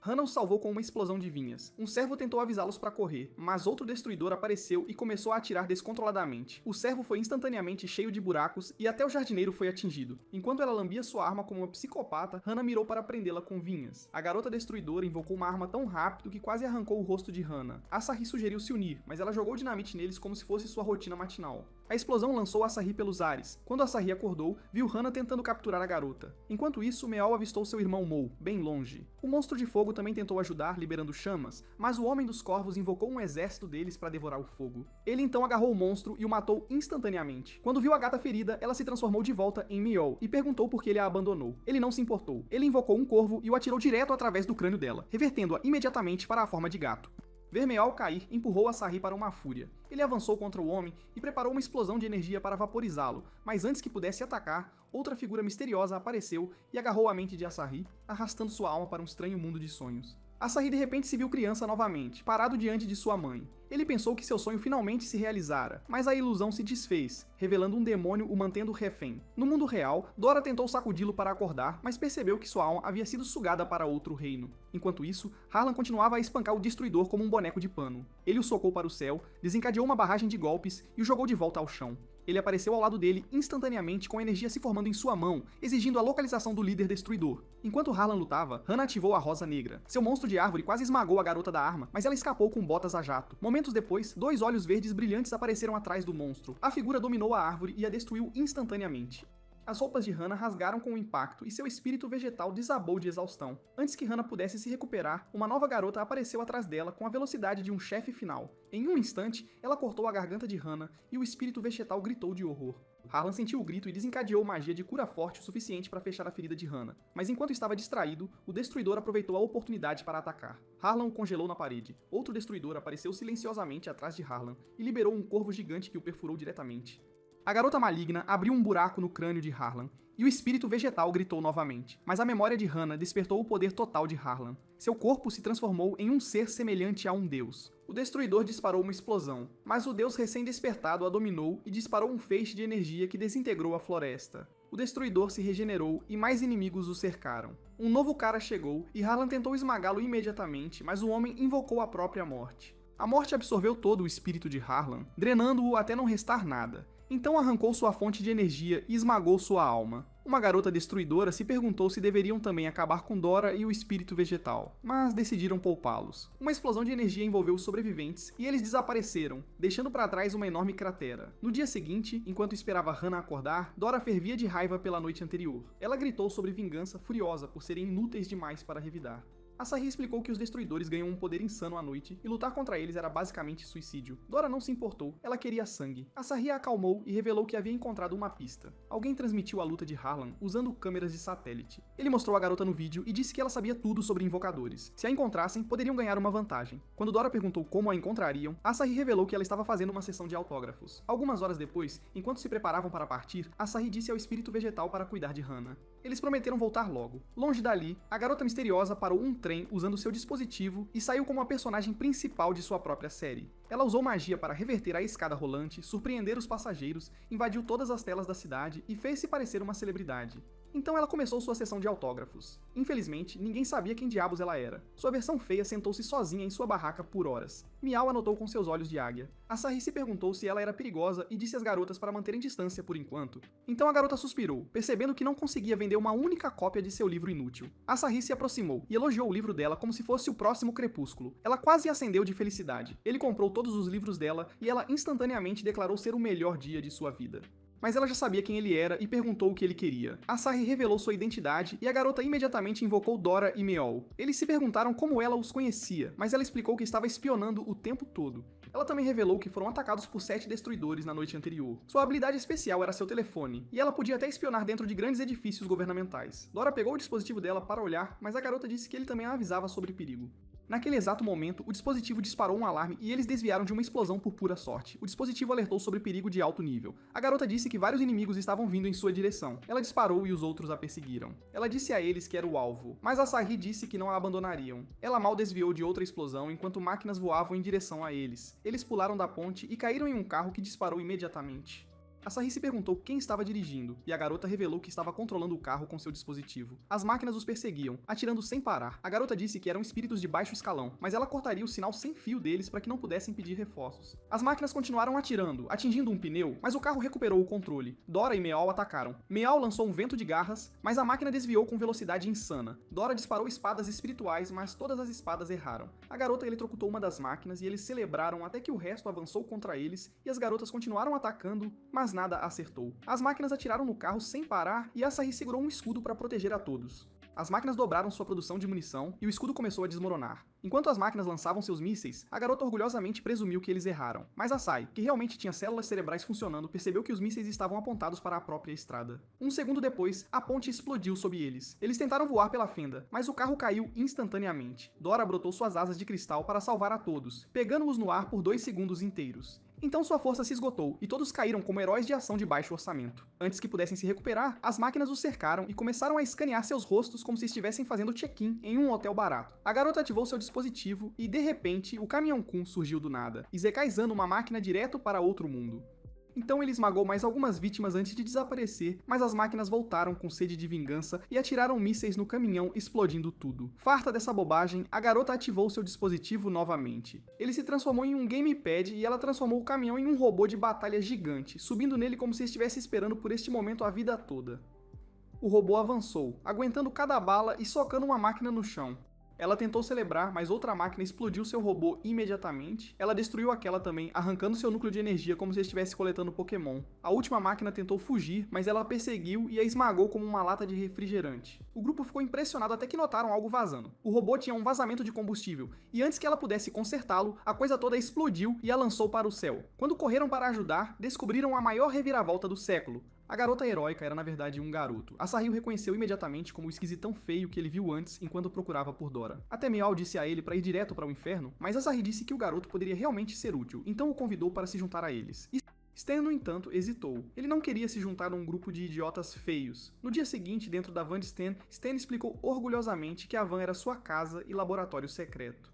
Hannah os salvou com uma explosão de vinhas. Um servo tentou avisá-los para correr, mas outro destruidor apareceu e começou a atirar descontroladamente. O servo foi instantaneamente cheio de buracos e até o jardineiro foi atingido. Enquanto ela lambia sua arma como uma psicopata, Hannah mirou para prendê-la com vinhas. A garota destruidora invocou uma arma tão rápido que quase arrancou o rosto de Hannah. Asahi sugeriu se unir, mas ela jogou dinamite neles como se fosse sua rotina matinal. A explosão lançou Asahi pelos ares. Quando Asahi acordou, viu Hannah tentando capturar a garota. Enquanto isso, Meow avistou seu irmão Mou, bem longe. O monstro de fogo também tentou ajudar, liberando chamas, mas o Homem dos Corvos invocou um exército deles para devorar o fogo. Ele então agarrou o monstro e o matou instantaneamente. Quando viu a gata ferida, ela se transformou de volta em Meow e perguntou por que ele a abandonou. Ele não se importou. Ele invocou um corvo e o atirou direto através do crânio dela, revertendo-a imediatamente para a forma de gato. Ver Meow cair empurrou Asahi para uma fúria. Ele avançou contra o homem e preparou uma explosão de energia para vaporizá-lo, mas antes que pudesse atacar, outra figura misteriosa apareceu e agarrou a mente de Asahi, arrastando sua alma para um estranho mundo de sonhos. Asahi de repente se viu criança novamente, parado diante de sua mãe. Ele pensou que seu sonho finalmente se realizara, mas a ilusão se desfez, revelando um demônio o mantendo refém. No mundo real, Dora tentou sacudi-lo para acordar, mas percebeu que sua alma havia sido sugada para outro reino. Enquanto isso, Harlan continuava a espancar o destruidor como um boneco de pano. Ele o socou para o céu, desencadeou uma barragem de golpes e o jogou de volta ao chão. Ele apareceu ao lado dele instantaneamente com a energia se formando em sua mão, exigindo a localização do líder destruidor. Enquanto Harlan lutava, Hannah ativou a Rosa Negra. Seu monstro de árvore quase esmagou a garota da arma, mas ela escapou com botas a jato. Momentos depois, dois olhos verdes brilhantes apareceram atrás do monstro. A figura dominou a árvore e a destruiu instantaneamente. As roupas de Hannah rasgaram com o impacto e seu espírito vegetal desabou de exaustão. Antes que Hannah pudesse se recuperar, uma nova garota apareceu atrás dela com a velocidade de um chefe final. Em um instante, ela cortou a garganta de Hannah e o espírito vegetal gritou de horror. Harlan sentiu o grito e desencadeou magia de cura forte o suficiente para fechar a ferida de Hannah, mas enquanto estava distraído, o destruidor aproveitou a oportunidade para atacar. Harlan o congelou na parede. Outro destruidor apareceu silenciosamente atrás de Harlan e liberou um corvo gigante que o perfurou diretamente. A garota maligna abriu um buraco no crânio de Harlan, e o espírito vegetal gritou novamente, mas a memória de Hannah despertou o poder total de Harlan. Seu corpo se transformou em um ser semelhante a um deus. O destruidor disparou uma explosão, mas o deus recém-despertado a dominou e disparou um feixe de energia que desintegrou a floresta. O destruidor se regenerou e mais inimigos o cercaram. Um novo cara chegou e Harlan tentou esmagá-lo imediatamente, mas o homem invocou a própria morte. A morte absorveu todo o espírito de Harlan, drenando-o até não restar nada. Então arrancou sua fonte de energia e esmagou sua alma. Uma garota destruidora se perguntou se deveriam também acabar com Dora e o espírito vegetal, mas decidiram poupá-los. Uma explosão de energia envolveu os sobreviventes e eles desapareceram, deixando para trás uma enorme cratera. No dia seguinte, enquanto esperava Hannah acordar, Dora fervia de raiva pela noite anterior. Ela gritou sobre vingança, furiosa por serem inúteis demais para revidar. Asahi explicou que os destruidores ganham um poder insano à noite e lutar contra eles era basicamente suicídio. Dora não se importou, ela queria sangue. Asahi a acalmou e revelou que havia encontrado uma pista. Alguém transmitiu a luta de Harlan usando câmeras de satélite. Ele mostrou a garota no vídeo e disse que ela sabia tudo sobre invocadores. Se a encontrassem, poderiam ganhar uma vantagem. Quando Dora perguntou como a encontrariam, Asahi revelou que ela estava fazendo uma sessão de autógrafos. Algumas horas depois, enquanto se preparavam para partir, Asahi disse ao espírito vegetal para cuidar de Hannah. Eles prometeram voltar logo. Longe dali, a garota misteriosa parou um trem usando seu dispositivo e saiu como a personagem principal de sua própria série. Ela usou magia para reverter a escada rolante, surpreender os passageiros, invadiu todas as telas da cidade e fez-se parecer uma celebridade. Então ela começou sua sessão de autógrafos. Infelizmente, ninguém sabia quem diabos ela era. Sua versão feia sentou-se sozinha em sua barraca por horas. Meow anotou com seus olhos de águia. Asahi se perguntou se ela era perigosa e disse às garotas para manterem distância por enquanto. Então a garota suspirou, percebendo que não conseguia vender uma única cópia de seu livro inútil. Asahi se aproximou e elogiou o livro dela como se fosse o próximo crepúsculo. Ela quase acendeu de felicidade. Ele comprou todos os livros dela e ela instantaneamente declarou ser o melhor dia de sua vida. Mas ela já sabia quem ele era e perguntou o que ele queria. Asahi revelou sua identidade e a garota imediatamente invocou Dora e Meow. Eles se perguntaram como ela os conhecia, mas ela explicou que estava espionando o tempo todo. Ela também revelou que foram atacados por 7 destruidores na noite anterior. Sua habilidade especial era seu telefone, e ela podia até espionar dentro de grandes edifícios governamentais. Dora pegou o dispositivo dela para olhar, mas a garota disse que ele também a avisava sobre perigo. Naquele exato momento, o dispositivo disparou um alarme e eles desviaram de uma explosão por pura sorte. O dispositivo alertou sobre perigo de alto nível. A garota disse que vários inimigos estavam vindo em sua direção. Ela disparou e os outros a perseguiram. Ela disse a eles que era o alvo, mas Asahi disse que não a abandonariam. Ela mal desviou de outra explosão enquanto máquinas voavam em direção a eles. Eles pularam da ponte e caíram em um carro que disparou imediatamente. Asahi se perguntou quem estava dirigindo, e a garota revelou que estava controlando o carro com seu dispositivo. As máquinas os perseguiam, atirando sem parar. A garota disse que eram espíritos de baixo escalão, mas ela cortaria o sinal sem fio deles para que não pudessem pedir reforços. As máquinas continuaram atirando, atingindo um pneu, mas o carro recuperou o controle. Dora e Meow atacaram. Meow lançou um vento de garras, mas a máquina desviou com velocidade insana. Dora disparou espadas espirituais, mas todas as espadas erraram. A garota eletrocutou uma das máquinas e eles celebraram até que o resto avançou contra eles e as garotas continuaram atacando, mas nada acertou. As máquinas atiraram no carro sem parar e Asahi segurou um escudo para proteger a todos. As máquinas dobraram sua produção de munição e o escudo começou a desmoronar. Enquanto as máquinas lançavam seus mísseis, a garota orgulhosamente presumiu que eles erraram. Mas Asahi, que realmente tinha células cerebrais funcionando, percebeu que os mísseis estavam apontados para a própria estrada. Um segundo depois, a ponte explodiu sob eles. Eles tentaram voar pela fenda, mas o carro caiu instantaneamente. Dora brotou suas asas de cristal para salvar a todos, pegando-os no ar por 2 segundos inteiros. Então sua força se esgotou e todos caíram como heróis de ação de baixo orçamento. Antes que pudessem se recuperar, as máquinas os cercaram e começaram a escanear seus rostos como se estivessem fazendo check-in em um hotel barato. A garota ativou seu dispositivo e, de repente, o Caminhão-kun surgiu do nada, isekai-zando uma máquina direto para outro mundo. Então ele esmagou mais algumas vítimas antes de desaparecer, mas as máquinas voltaram com sede de vingança e atiraram mísseis no caminhão, explodindo tudo. Farta dessa bobagem, a garota ativou seu dispositivo novamente. Ele se transformou em um gamepad e ela transformou o caminhão em um robô de batalha gigante, subindo nele como se estivesse esperando por este momento a vida toda. O robô avançou, aguentando cada bala e socando uma máquina no chão. Ela tentou celebrar, mas outra máquina explodiu seu robô imediatamente. Ela destruiu aquela também, arrancando seu núcleo de energia como se estivesse coletando Pokémon. A última máquina tentou fugir, mas ela a perseguiu e a esmagou como uma lata de refrigerante. O grupo ficou impressionado até que notaram algo vazando. O robô tinha um vazamento de combustível, e antes que ela pudesse consertá-lo, a coisa toda explodiu e a lançou para o céu. Quando correram para ajudar, descobriram a maior reviravolta do século. A garota heróica era na verdade um garoto. Asahi o reconheceu imediatamente como o esquisitão feio que ele viu antes enquanto procurava por Dora. Até Meow disse a ele para ir direto para o inferno, mas Asahi disse que o garoto poderia realmente ser útil, então o convidou para se juntar a eles. Stan, no entanto, hesitou. Ele não queria se juntar a um grupo de idiotas feios. No dia seguinte, dentro da van de Stan, Stan explicou orgulhosamente que a van era sua casa e laboratório secreto.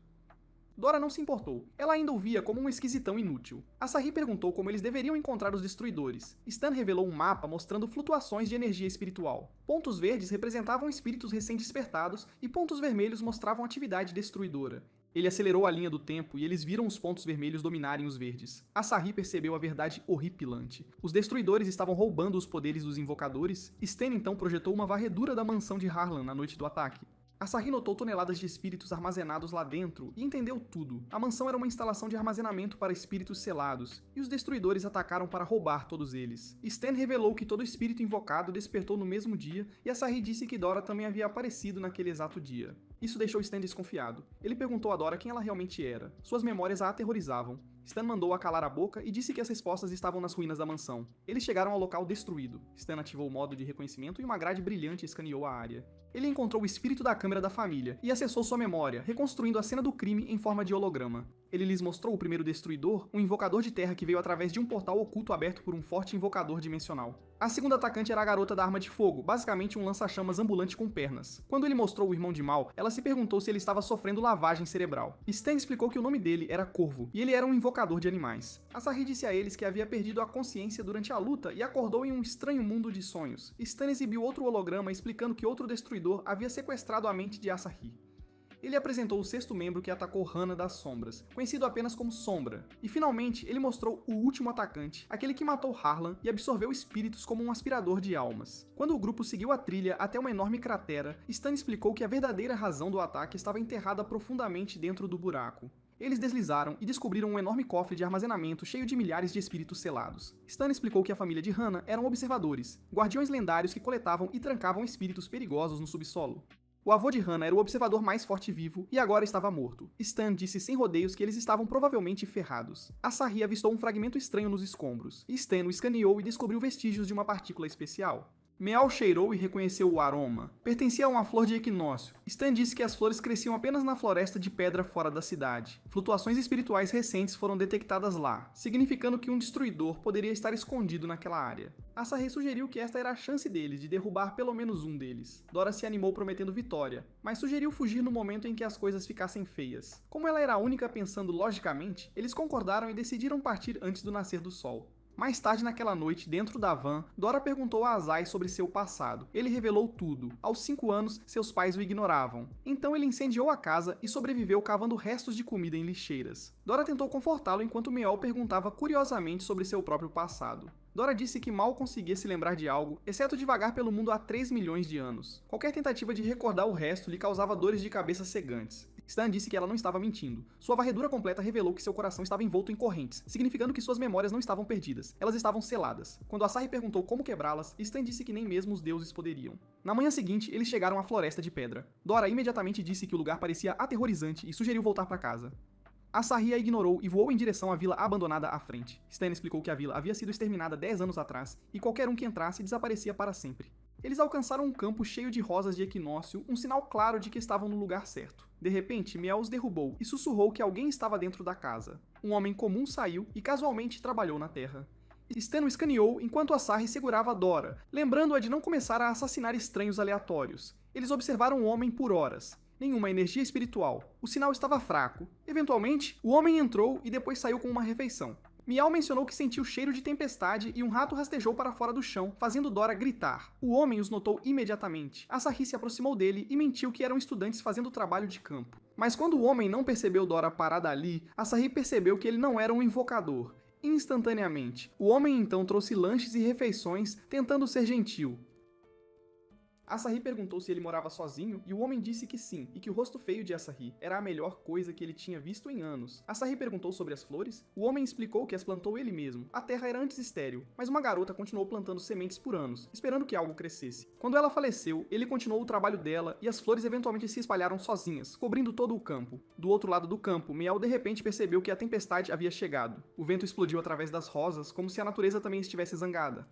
Dora não se importou. Ela ainda o via como um esquisitão inútil. Asahi perguntou como eles deveriam encontrar os destruidores. Stan revelou um mapa mostrando flutuações de energia espiritual. Pontos verdes representavam espíritos recém-despertados e pontos vermelhos mostravam atividade destruidora. Ele acelerou a linha do tempo e eles viram os pontos vermelhos dominarem os verdes. Asahi percebeu a verdade horripilante. Os destruidores estavam roubando os poderes dos invocadores. Stan então projetou uma varredura da mansão de Harlan na noite do ataque. Asahi notou toneladas de espíritos armazenados lá dentro e entendeu tudo. A mansão era uma instalação de armazenamento para espíritos selados, e os destruidores atacaram para roubar todos eles. Stan revelou que todo espírito invocado despertou no mesmo dia, e Asahi disse que Dora também havia aparecido naquele exato dia. Isso deixou Stan desconfiado. Ele perguntou a Dora quem ela realmente era. Suas memórias a aterrorizavam. Stan mandou-a calar a boca e disse que as respostas estavam nas ruínas da mansão. Eles chegaram ao local destruído. Stan ativou o modo de reconhecimento e uma grade brilhante escaneou a área. Ele encontrou o espírito da câmera da família e acessou sua memória, reconstruindo a cena do crime em forma de holograma. Ele lhes mostrou o primeiro destruidor, um invocador de terra que veio através de um portal oculto aberto por um forte invocador dimensional. A segunda atacante era a garota da arma de fogo, basicamente um lança-chamas ambulante com pernas. Quando ele mostrou o irmão de Mal, ela se perguntou se ele estava sofrendo lavagem cerebral. Stan explicou que o nome dele era Corvo, e ele era um invocador de animais. Asahi disse a eles que havia perdido a consciência durante a luta e acordou em um estranho mundo de sonhos. Stan exibiu outro holograma explicando que outro destruidor havia sequestrado a mente de Asahi. Ele apresentou o sexto membro que atacou Hana das Sombras, conhecido apenas como Sombra, e finalmente ele mostrou o último atacante, aquele que matou Harlan e absorveu espíritos como um aspirador de almas. Quando o grupo seguiu a trilha até uma enorme cratera, Stan explicou que a verdadeira razão do ataque estava enterrada profundamente dentro do buraco. Eles deslizaram e descobriram um enorme cofre de armazenamento cheio de milhares de espíritos selados. Stan explicou que a família de Hana eram observadores, guardiões lendários que coletavam e trancavam espíritos perigosos no subsolo. O avô de Hana era o observador mais forte vivo e agora estava morto. Stan disse sem rodeios que eles estavam provavelmente ferrados. Asahi avistou um fragmento estranho nos escombros, e Stan o escaneou e descobriu vestígios de uma partícula especial. Meow cheirou e reconheceu o aroma. Pertencia a uma flor de equinócio. Stan disse que as flores cresciam apenas na floresta de pedra fora da cidade. Flutuações espirituais recentes foram detectadas lá, significando que um destruidor poderia estar escondido naquela área. Asahi sugeriu que esta era a chance deles de derrubar pelo menos um deles. Dora se animou prometendo vitória, mas sugeriu fugir no momento em que as coisas ficassem feias. Como ela era a única pensando logicamente, eles concordaram e decidiram partir antes do nascer do sol. Mais tarde naquela noite, dentro da van, Dora perguntou a Azai sobre seu passado. Ele revelou tudo. Aos 5 anos, seus pais o ignoravam. Então ele incendiou a casa e sobreviveu cavando restos de comida em lixeiras. Dora tentou confortá-lo enquanto Meow perguntava curiosamente sobre seu próprio passado. Dora disse que mal conseguia se lembrar de algo, exceto devagar pelo mundo há 3 milhões de anos. Qualquer tentativa de recordar o resto lhe causava dores de cabeça cegantes. Stan disse que ela não estava mentindo. Sua varredura completa revelou que seu coração estava envolto em correntes, significando que suas memórias não estavam perdidas, elas estavam seladas. Quando Asahi perguntou como quebrá-las, Stan disse que nem mesmo os deuses poderiam. Na manhã seguinte, eles chegaram à floresta de pedra. Dora imediatamente disse que o lugar parecia aterrorizante e sugeriu voltar para casa. Asahi a ignorou e voou em direção à vila abandonada à frente. Stan explicou que a vila havia sido exterminada 10 anos atrás e qualquer um que entrasse desaparecia para sempre. Eles alcançaram um campo cheio de rosas de equinócio, um sinal claro de que estavam no lugar certo. De repente, Meow os derrubou e sussurrou que alguém estava dentro da casa. Um homem comum saiu e casualmente trabalhou na terra. Stan o escaneou enquanto Asahi segurava Dora, lembrando-a de não começar a assassinar estranhos aleatórios. Eles observaram o homem por horas. Nenhuma energia espiritual. O sinal estava fraco. Eventualmente, o homem entrou e depois saiu com uma refeição. Meow mencionou que sentiu cheiro de tempestade e um rato rastejou para fora do chão, fazendo Dora gritar. O homem os notou imediatamente. Asahi se aproximou dele e mentiu que eram estudantes fazendo trabalho de campo. Mas quando o homem não percebeu Dora parada ali, Asahi percebeu que ele não era um invocador. Instantaneamente, o homem então trouxe lanches e refeições, tentando ser gentil. Asahi perguntou se ele morava sozinho e o homem disse que sim, e que o rosto feio de Asahi era a melhor coisa que ele tinha visto em anos. Asahi perguntou sobre as flores. O homem explicou que as plantou ele mesmo. A terra era antes estéril, mas uma garota continuou plantando sementes por anos, esperando que algo crescesse. Quando ela faleceu, ele continuou o trabalho dela e as flores eventualmente se espalharam sozinhas, cobrindo todo o campo. Do outro lado do campo, Meow de repente percebeu que a tempestade havia chegado. O vento explodiu através das rosas, como se a natureza também estivesse zangada.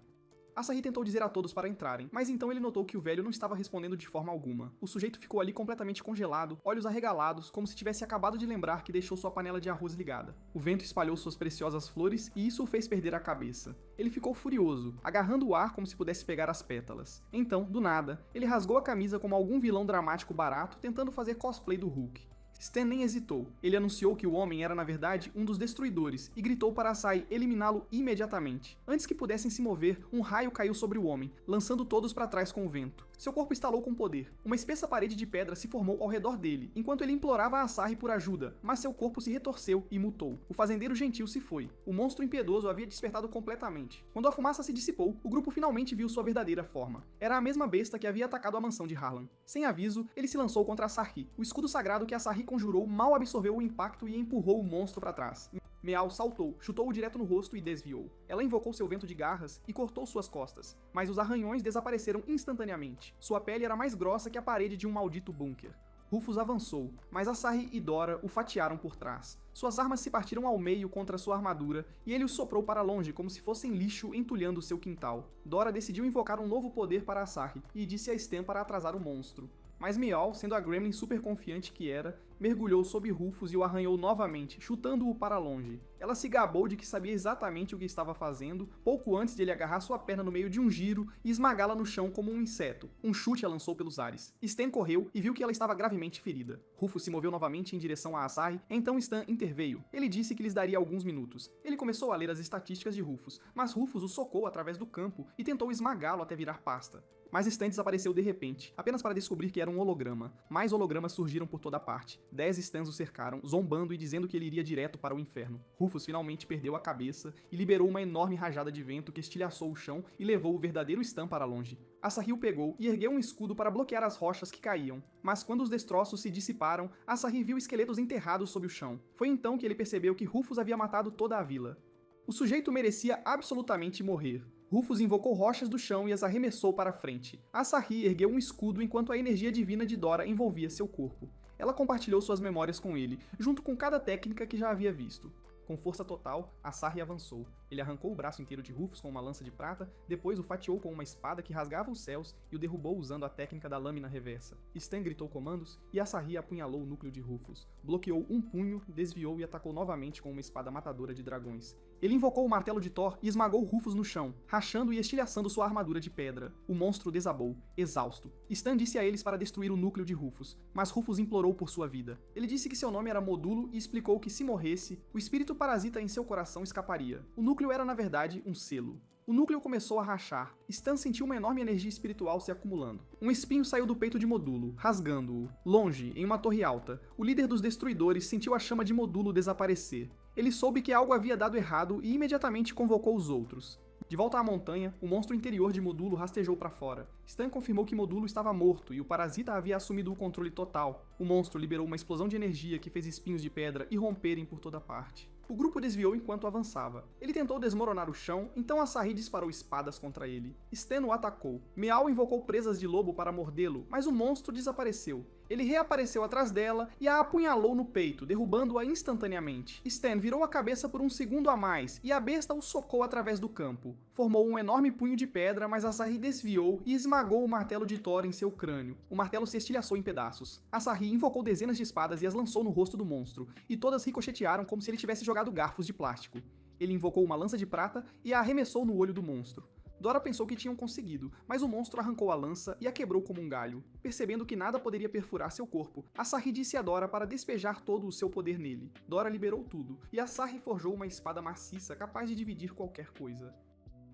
Asahi tentou dizer a todos para entrarem, mas então ele notou que o velho não estava respondendo de forma alguma. O sujeito ficou ali completamente congelado, olhos arregalados, como se tivesse acabado de lembrar que deixou sua panela de arroz ligada. O vento espalhou suas preciosas flores e isso o fez perder a cabeça. Ele ficou furioso, agarrando o ar como se pudesse pegar as pétalas. Então, do nada, ele rasgou a camisa como algum vilão dramático barato tentando fazer cosplay do Hulk. Stan nem hesitou. Ele anunciou que o homem era na verdade um dos destruidores e gritou para Asahi eliminá-lo imediatamente. Antes que pudessem se mover, um raio caiu sobre o homem, lançando todos para trás com o vento. Seu corpo estalou com poder. Uma espessa parede de pedra se formou ao redor dele, enquanto ele implorava a Asahi por ajuda, mas seu corpo se retorceu e mutou. O fazendeiro gentil se foi. O monstro impiedoso havia despertado completamente. Quando a fumaça se dissipou, o grupo finalmente viu sua verdadeira forma. Era a mesma besta que havia atacado a mansão de Harlan. Sem aviso, ele se lançou contra Asahi. O escudo sagrado que Asahi conjurou mal absorveu o impacto e empurrou o monstro para trás. Meow saltou, chutou-o direto no rosto e desviou. Ela invocou seu vento de garras e cortou suas costas, mas os arranhões desapareceram instantaneamente. Sua pele era mais grossa que a parede de um maldito bunker. Rufus avançou, mas Asahi e Dora o fatiaram por trás. Suas armas se partiram ao meio contra sua armadura e ele os soprou para longe como se fossem lixo entulhando seu quintal. Dora decidiu invocar um novo poder para Asahi e disse a Stan para atrasar o monstro. Mas Meow, sendo a Gremlin super confiante que era, mergulhou sob Rufus e o arranhou novamente, chutando-o para longe. Ela se gabou de que sabia exatamente o que estava fazendo, pouco antes de ele agarrar sua perna no meio de um giro e esmagá-la no chão como um inseto. Um chute a lançou pelos ares. Stan correu e viu que ela estava gravemente ferida. Rufus se moveu novamente em direção a Asahi, então Stan interveio. Ele disse que lhes daria alguns minutos. Ele começou a ler as estatísticas de Rufus, mas Rufus o socou através do campo e tentou esmagá-lo até virar pasta. Mas Stan desapareceu de repente, apenas para descobrir que era um holograma. Mais hologramas surgiram por toda parte. 10 Stans o cercaram, zombando e dizendo que ele iria direto para o inferno. Rufus finalmente perdeu a cabeça e liberou uma enorme rajada de vento que estilhaçou o chão e levou o verdadeiro Stan para longe. Asahi o pegou e ergueu um escudo para bloquear as rochas que caíam. Mas quando os destroços se dissiparam, Asahi viu esqueletos enterrados sob o chão. Foi então que ele percebeu que Rufus havia matado toda a vila. O sujeito merecia absolutamente morrer. Rufus invocou rochas do chão e as arremessou para frente. Asahi ergueu um escudo enquanto a energia divina de Dora envolvia seu corpo. Ela compartilhou suas memórias com ele, junto com cada técnica que já havia visto. Com força total, Asari avançou. Ele arrancou o braço inteiro de Rufus com uma lança de prata, depois o fatiou com uma espada que rasgava os céus e o derrubou usando a técnica da lâmina reversa. Stan gritou comandos e Asari apunhalou o núcleo de Rufus. Bloqueou um punho, desviou e atacou novamente com uma espada matadora de dragões. Ele invocou o martelo de Thor e esmagou Rufus no chão, rachando e estilhaçando sua armadura de pedra. O monstro desabou, exausto. Stan disse a eles para destruir o núcleo de Rufus, mas Rufus implorou por sua vida. Ele disse que seu nome era Modulo e explicou que se morresse, o espírito parasita em seu coração escaparia. O núcleo era na verdade um selo. O núcleo começou a rachar. Stan sentiu uma enorme energia espiritual se acumulando. Um espinho saiu do peito de Modulo, rasgando-o. Longe, em uma torre alta, o líder dos destruidores sentiu a chama de Modulo desaparecer. Ele soube que algo havia dado errado e imediatamente convocou os outros. De volta à montanha, o monstro interior de Modulo rastejou para fora. Stan confirmou que Modulo estava morto e o parasita havia assumido o controle total. O monstro liberou uma explosão de energia que fez espinhos de pedra irromperem por toda parte. O grupo desviou enquanto avançava. Ele tentou desmoronar o chão, então Asari disparou espadas contra ele. Stan o atacou. Meow invocou presas de lobo para mordê-lo, mas o monstro desapareceu. Ele reapareceu atrás dela e a apunhalou no peito, derrubando-a instantaneamente. Stan virou a cabeça por um segundo a mais e a besta o socou através do campo. Formou um enorme punho de pedra, mas Asari desviou e esmagou o martelo de Thor em seu crânio. O martelo se estilhaçou em pedaços. Asari invocou dezenas de espadas e as lançou no rosto do monstro, e todas ricochetearam como se ele tivesse jogado garfos de plástico. Ele invocou uma lança de prata e a arremessou no olho do monstro. Dora pensou que tinham conseguido, mas o monstro arrancou a lança e a quebrou como um galho. Percebendo que nada poderia perfurar seu corpo, Asari disse a Dora para despejar todo o seu poder nele. Dora liberou tudo, e Asari forjou uma espada maciça capaz de dividir qualquer coisa.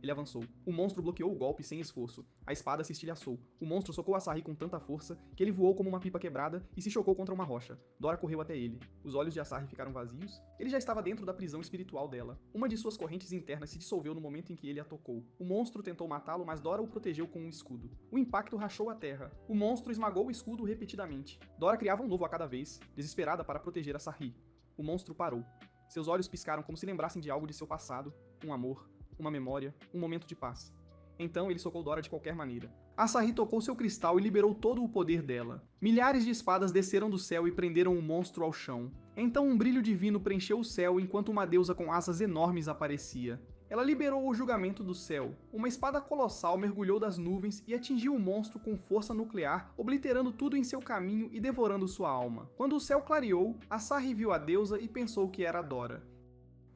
Ele avançou. O monstro bloqueou o golpe sem esforço. A espada se estilhaçou. O monstro socou Asari com tanta força que ele voou como uma pipa quebrada e se chocou contra uma rocha. Dora correu até ele. Os olhos de Asari ficaram vazios. Ele já estava dentro da prisão espiritual dela. Uma de suas correntes internas se dissolveu no momento em que ele a tocou. O monstro tentou matá-lo, mas Dora o protegeu com um escudo. O impacto rachou a terra. O monstro esmagou o escudo repetidamente. Dora criava um novo a cada vez, desesperada para proteger Asari. O monstro parou. Seus olhos piscaram como se lembrassem de algo de seu passado, um amor, uma memória, um momento de paz. Então ele socou Dora de qualquer maneira. Asari tocou seu cristal e liberou todo o poder dela. Milhares de espadas desceram do céu e prenderam o monstro ao chão. Então um brilho divino preencheu o céu enquanto uma deusa com asas enormes aparecia. Ela liberou o julgamento do céu. Uma espada colossal mergulhou das nuvens e atingiu o monstro com força nuclear, obliterando tudo em seu caminho e devorando sua alma. Quando o céu clareou, Asari viu a deusa e pensou que era Dora.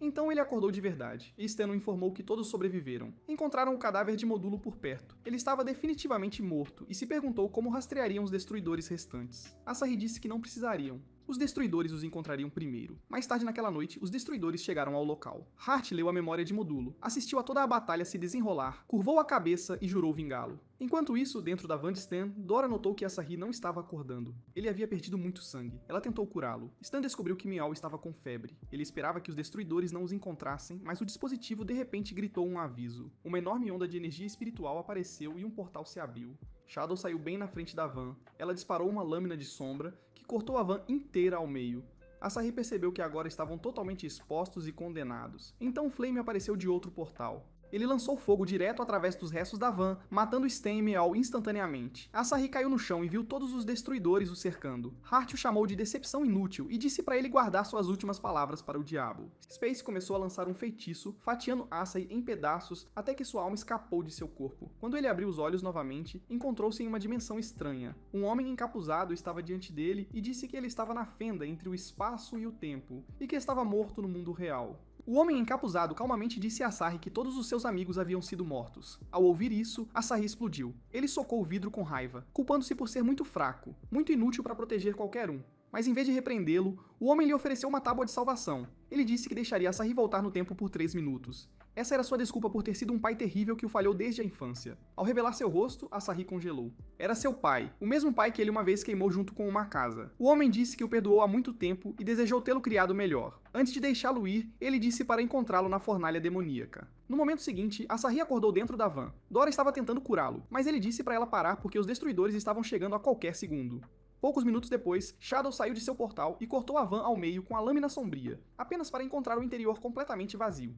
Então ele acordou de verdade, e Stan o informou que todos sobreviveram. Encontraram o cadáver de Modulo por perto. Ele estava definitivamente morto, e se perguntou como rastreariam os destruidores restantes. Asari disse que não precisariam. Os destruidores os encontrariam primeiro. Mais tarde naquela noite, os destruidores chegaram ao local. Hart leu a memória de Modulo, assistiu a toda a batalha se desenrolar, curvou a cabeça e jurou vingá-lo. Enquanto isso, dentro da van de Stan, Dora notou que Asari não estava acordando. Ele havia perdido muito sangue. Ela tentou curá-lo. Stan descobriu que Meow estava com febre. Ele esperava que os destruidores não os encontrassem, mas o dispositivo de repente gritou um aviso. Uma enorme onda de energia espiritual apareceu e um portal se abriu. Shadow saiu bem na frente da van. Ela disparou uma lâmina de sombra que cortou a van inteira ao meio. Asari percebeu que agora estavam totalmente expostos e condenados. Então Flame apareceu de outro portal. Ele lançou fogo direto através dos restos da van, matando Stan e Meow instantaneamente. Asari caiu no chão e viu todos os destruidores o cercando. Hart o chamou de decepção inútil e disse para ele guardar suas últimas palavras para o diabo. Space começou a lançar um feitiço, fatiando Asari em pedaços até que sua alma escapou de seu corpo. Quando ele abriu os olhos novamente, encontrou-se em uma dimensão estranha. Um homem encapuzado estava diante dele e disse que ele estava na fenda entre o espaço e o tempo, e que estava morto no mundo real. O homem encapuzado calmamente disse a Asari que todos os seus amigos haviam sido mortos. Ao ouvir isso, Asari explodiu. Ele socou o vidro com raiva, culpando-se por ser muito fraco, muito inútil para proteger qualquer um. Mas em vez de repreendê-lo, o homem lhe ofereceu uma tábua de salvação. Ele disse que deixaria Asari voltar no tempo por 3 minutos. Essa era sua desculpa por ter sido um pai terrível que o falhou desde a infância. Ao revelar seu rosto, Asari congelou. Era seu pai, o mesmo pai que ele uma vez queimou junto com uma casa. O homem disse que o perdoou há muito tempo e desejou tê-lo criado melhor. Antes de deixá-lo ir, ele disse para encontrá-lo na fornalha demoníaca. No momento seguinte, Asari acordou dentro da van. Dora estava tentando curá-lo, mas ele disse para ela parar porque os destruidores estavam chegando a qualquer segundo. Poucos minutos depois, Shadow saiu de seu portal e cortou a van ao meio com a lâmina sombria, apenas para encontrar o interior completamente vazio.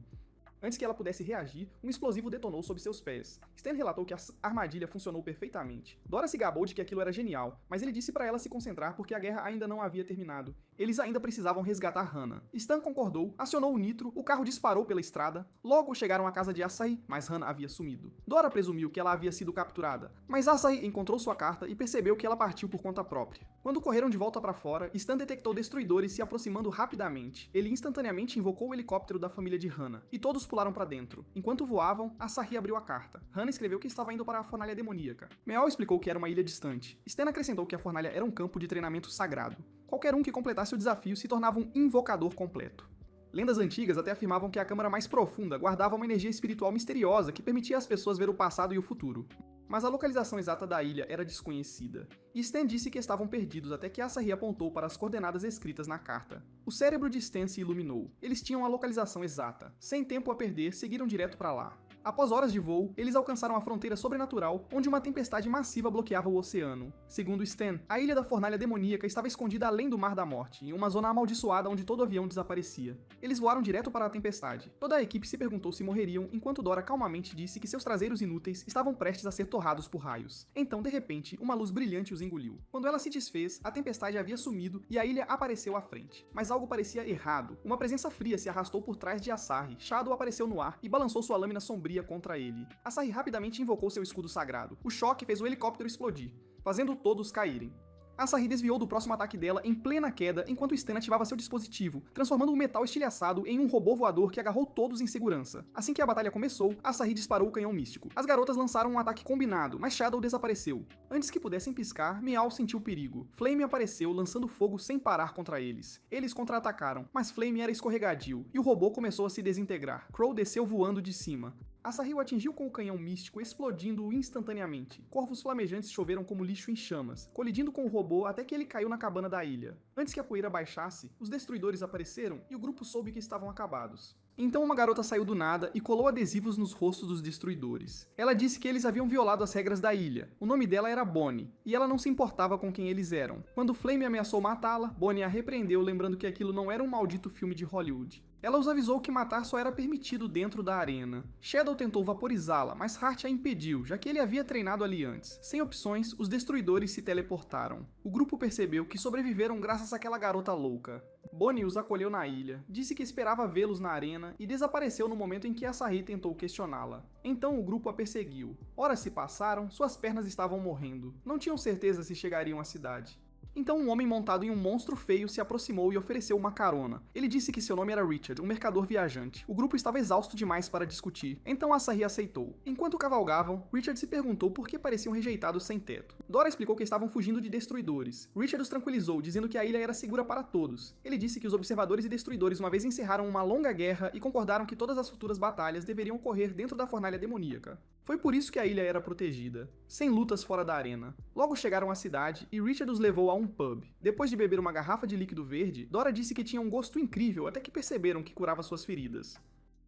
Antes que ela pudesse reagir, um explosivo detonou sob seus pés. Stan relatou que a armadilha funcionou perfeitamente. Dora se gabou de que aquilo era genial, mas ele disse para ela se concentrar porque a guerra ainda não havia terminado. Eles ainda precisavam resgatar Hannah. Stan concordou, acionou o nitro, o carro disparou pela estrada, logo chegaram à casa de Asahi, mas Hannah havia sumido. Dora presumiu que ela havia sido capturada, mas Asahi encontrou sua carta e percebeu que ela partiu por conta própria. Quando correram de volta para fora, Stan detectou destruidores se aproximando rapidamente. Ele instantaneamente invocou o helicóptero da família de Hannah, e todos pularam para dentro. Enquanto voavam, Asahi abriu a carta. Hannah escreveu que estava indo para a fornalha demoníaca. Meow explicou que era uma ilha distante. Stan acrescentou que a fornalha era um campo de treinamento sagrado. Qualquer um que completasse o desafio se tornava um invocador completo. Lendas antigas até afirmavam que a câmara mais profunda guardava uma energia espiritual misteriosa que permitia às pessoas ver o passado e o futuro. Mas a localização exata da ilha era desconhecida. E Stan disse que estavam perdidos até que Asahi apontou para as coordenadas escritas na carta. O cérebro de Stan se iluminou. Eles tinham a localização exata. Sem tempo a perder, seguiram direto para lá. Após horas de voo, eles alcançaram a fronteira sobrenatural, onde uma tempestade massiva bloqueava o oceano. Segundo Stan, a ilha da fornalha demoníaca estava escondida além do Mar da Morte, em uma zona amaldiçoada onde todo avião desaparecia. Eles voaram direto para a tempestade. Toda a equipe se perguntou se morreriam, enquanto Dora calmamente disse que seus traseiros inúteis estavam prestes a ser torrados por raios. Então, de repente, uma luz brilhante os engoliu. Quando ela se desfez, a tempestade havia sumido e a ilha apareceu à frente. Mas algo parecia errado. Uma presença fria se arrastou por trás de Asahi, Shadow apareceu no ar e balançou sua lâmina sombria contra ele. Asahi rapidamente invocou seu escudo sagrado. O choque fez o helicóptero explodir, fazendo todos caírem. Asahi desviou do próximo ataque dela em plena queda enquanto Stan ativava seu dispositivo, transformando o metal estilhaçado em um robô voador que agarrou todos em segurança. Assim que a batalha começou, Asahi disparou o canhão místico. As garotas lançaram um ataque combinado, mas Shadow desapareceu. Antes que pudessem piscar, Meow sentiu perigo. Flame apareceu, lançando fogo sem parar contra eles. Eles contra-atacaram, mas Flame era escorregadio, e o robô começou a se desintegrar. Crow desceu voando de cima. Asahi o atingiu com o canhão místico, explodindo-o instantaneamente. Corvos flamejantes choveram como lixo em chamas, colidindo com o robô até que ele caiu na cabana da ilha. Antes que a poeira baixasse, os destruidores apareceram e o grupo soube que estavam acabados. Então uma garota saiu do nada e colou adesivos nos rostos dos destruidores. Ela disse que eles haviam violado as regras da ilha. O nome dela era Bonnie, e ela não se importava com quem eles eram. Quando Flame ameaçou matá-la, Bonnie a repreendeu, lembrando que aquilo não era um maldito filme de Hollywood. Ela os avisou que matar só era permitido dentro da arena. Shadow tentou vaporizá-la, mas Hart a impediu, já que ele havia treinado ali antes. Sem opções, os destruidores se teleportaram. O grupo percebeu que sobreviveram graças àquela garota louca. Bonnie os acolheu na ilha, disse que esperava vê-los na arena e desapareceu no momento em que Asahi tentou questioná-la. Então o grupo a perseguiu. Horas se passaram, suas pernas estavam morrendo. Não tinham certeza se chegariam à cidade. Então um homem montado em um monstro feio se aproximou e ofereceu uma carona. Ele disse que seu nome era Richard, um mercador viajante. O grupo estava exausto demais para discutir, então Asahi aceitou. Enquanto cavalgavam, Richard se perguntou por que pareciam rejeitados sem teto. Dora explicou que estavam fugindo de destruidores. Richard os tranquilizou, dizendo que a ilha era segura para todos. Ele disse que os observadores e destruidores uma vez encerraram uma longa guerra e concordaram que todas as futuras batalhas deveriam ocorrer dentro da fornalha demoníaca. Foi por isso que a ilha era protegida, sem lutas fora da arena. Logo chegaram à cidade e Richard os levou a um pub. Depois de beber uma garrafa de líquido verde, Dora disse que tinha um gosto incrível até que perceberam que curava suas feridas.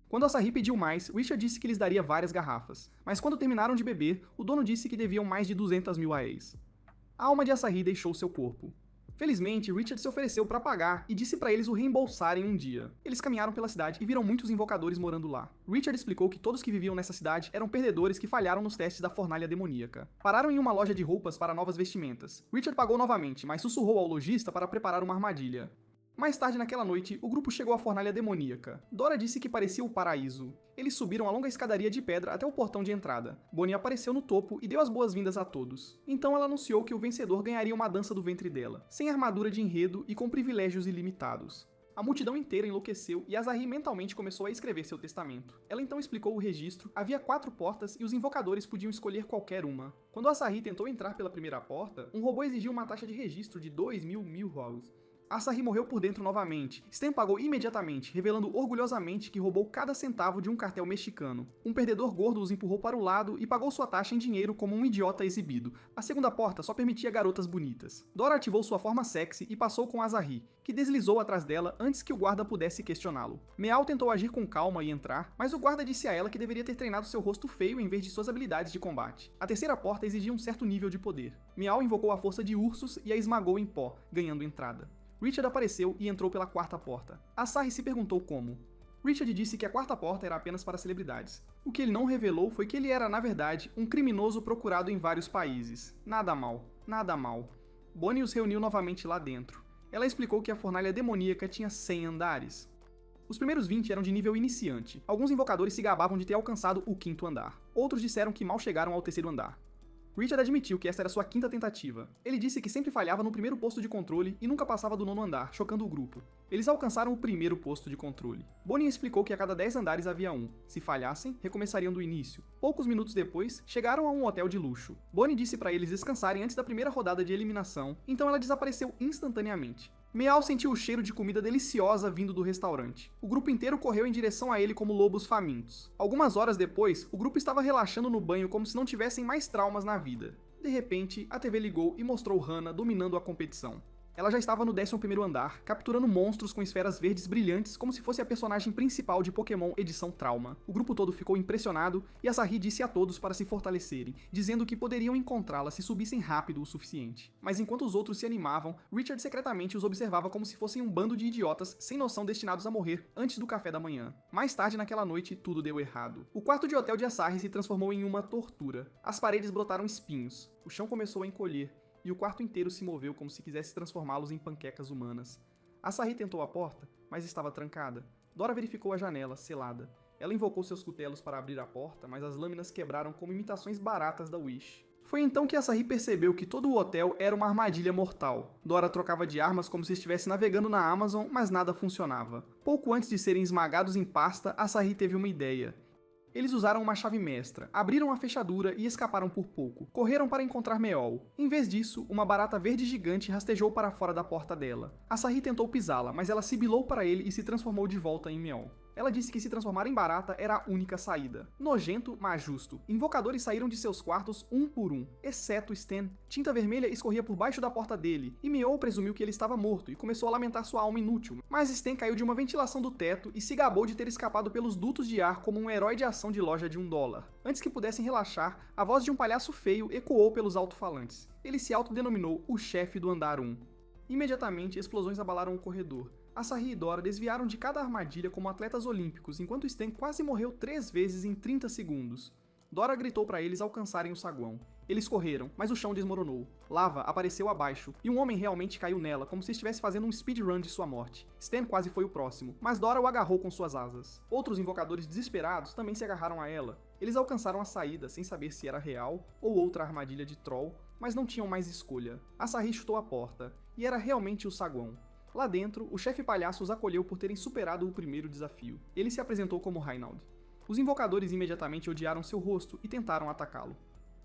Quando Asahi pediu mais, Richard disse que lhes daria várias garrafas, mas quando terminaram de beber, o dono disse que deviam mais de 200 mil AEs. A alma de Asahi deixou seu corpo. Felizmente, Richard se ofereceu para pagar e disse para eles o reembolsarem um dia. Eles caminharam pela cidade e viram muitos invocadores morando lá. Richard explicou que todos que viviam nessa cidade eram perdedores que falharam nos testes da fornalha demoníaca. Pararam em uma loja de roupas para novas vestimentas. Richard pagou novamente, mas sussurrou ao lojista para preparar uma armadilha. Mais tarde naquela noite, o grupo chegou à fornalha demoníaca. Dora disse que parecia o paraíso. Eles subiram a longa escadaria de pedra até o portão de entrada. Bonnie apareceu no topo e deu as boas-vindas a todos. Então ela anunciou que o vencedor ganharia uma dança do ventre dela, sem armadura de enredo e com privilégios ilimitados. A multidão inteira enlouqueceu e Asahi mentalmente começou a escrever seu testamento. Ela então explicou o registro, havia 4 portas e os invocadores podiam escolher qualquer uma. Quando Asahi tentou entrar pela primeira porta, um robô exigiu uma taxa de registro de 2.000 milhões. Asahi morreu por dentro novamente. Stan pagou imediatamente, revelando orgulhosamente que roubou cada centavo de um cartel mexicano. Um perdedor gordo os empurrou para o lado e pagou sua taxa em dinheiro como um idiota exibido. A segunda porta só permitia garotas bonitas. Dora ativou sua forma sexy e passou com Asahi, que deslizou atrás dela antes que o guarda pudesse questioná-lo. Meow tentou agir com calma e entrar, mas o guarda disse a ela que deveria ter treinado seu rosto feio em vez de suas habilidades de combate. A terceira porta exigia um certo nível de poder. Meow invocou a força de ursos e a esmagou em pó, ganhando entrada. Richard apareceu e entrou pela quarta porta. Asahi se perguntou como. Richard disse que a quarta porta era apenas para celebridades. O que ele não revelou foi que ele era, na verdade, um criminoso procurado em vários países. Nada mal, nada mal. Bonnie os reuniu novamente lá dentro. Ela explicou que a fornalha demoníaca tinha 100 andares. Os primeiros 20 eram de nível iniciante. Alguns invocadores se gabavam de ter alcançado o 5º andar. Outros disseram que mal chegaram ao 3º andar. Richard admitiu que esta era sua 5ª tentativa. Ele disse que sempre falhava no primeiro posto de controle e nunca passava do 9º andar, chocando o grupo. Eles alcançaram o primeiro posto de controle. Bonnie explicou que a cada 10 andares havia um. Se falhassem, recomeçariam do início. Poucos minutos depois, chegaram a um hotel de luxo. Bonnie disse para eles descansarem antes da primeira rodada de eliminação, então ela desapareceu instantaneamente. Meow sentiu o cheiro de comida deliciosa vindo do restaurante. O grupo inteiro correu em direção a ele como lobos famintos. Algumas horas depois, o grupo estava relaxando no banho como se não tivessem mais traumas na vida. De repente, a TV ligou e mostrou Hannah dominando a competição. Ela já estava no 11º andar, capturando monstros com esferas verdes brilhantes como se fosse a personagem principal de Pokémon Edição Trauma. O grupo todo ficou impressionado e Asahi disse a todos para se fortalecerem, dizendo que poderiam encontrá-la se subissem rápido o suficiente. Mas enquanto os outros se animavam, Richard secretamente os observava como se fossem um bando de idiotas sem noção destinados a morrer antes do café da manhã. Mais tarde naquela noite, tudo deu errado. O quarto de hotel de Asahi se transformou em uma tortura. As paredes brotaram espinhos, o chão começou a encolher, e o quarto inteiro se moveu como se quisesse transformá-los em panquecas humanas. Asahi tentou a porta, mas estava trancada. Dora verificou a janela, selada. Ela invocou seus cutelos para abrir a porta, mas as lâminas quebraram como imitações baratas da Wish. Foi então que Asahi percebeu que todo o hotel era uma armadilha mortal. Dora trocava de armas como se estivesse navegando na Amazon, mas nada funcionava. Pouco antes de serem esmagados em pasta, Asahi teve uma ideia. Eles usaram uma chave mestra, abriram a fechadura e escaparam por pouco. Correram para encontrar Meow. Em vez disso, uma barata verde gigante rastejou para fora da porta dela. Asahi tentou pisá-la, mas ela sibilou para ele e se transformou de volta em Meow. Ela disse que se transformar em barata era a única saída. Nojento, mas justo. Invocadores saíram de seus quartos um por um, exceto Stan. Tinta vermelha escorria por baixo da porta dele, e Meow presumiu que ele estava morto e começou a lamentar sua alma inútil. Mas Stan caiu de uma ventilação do teto e se gabou de ter escapado pelos dutos de ar como um herói de ação de loja de $1. Antes que pudessem relaxar, a voz de um palhaço feio ecoou pelos alto-falantes. Ele se autodenominou o chefe do andar 1. Imediatamente, explosões abalaram o corredor. Asahi e Dora desviaram de cada armadilha como atletas olímpicos, enquanto Stan quase morreu 3 vezes em 30 segundos. Dora gritou para eles alcançarem o saguão. Eles correram, mas o chão desmoronou. Lava apareceu abaixo, e um homem realmente caiu nela, como se estivesse fazendo um speedrun de sua morte. Stan quase foi o próximo, mas Dora o agarrou com suas asas. Outros invocadores desesperados também se agarraram a ela. Eles alcançaram a saída, sem saber se era real ou outra armadilha de troll, mas não tinham mais escolha. Asahi chutou a porta, e era realmente o saguão. Lá dentro, o chefe palhaço os acolheu por terem superado o primeiro desafio. Ele se apresentou como Reinald. Os invocadores imediatamente odiaram seu rosto e tentaram atacá-lo.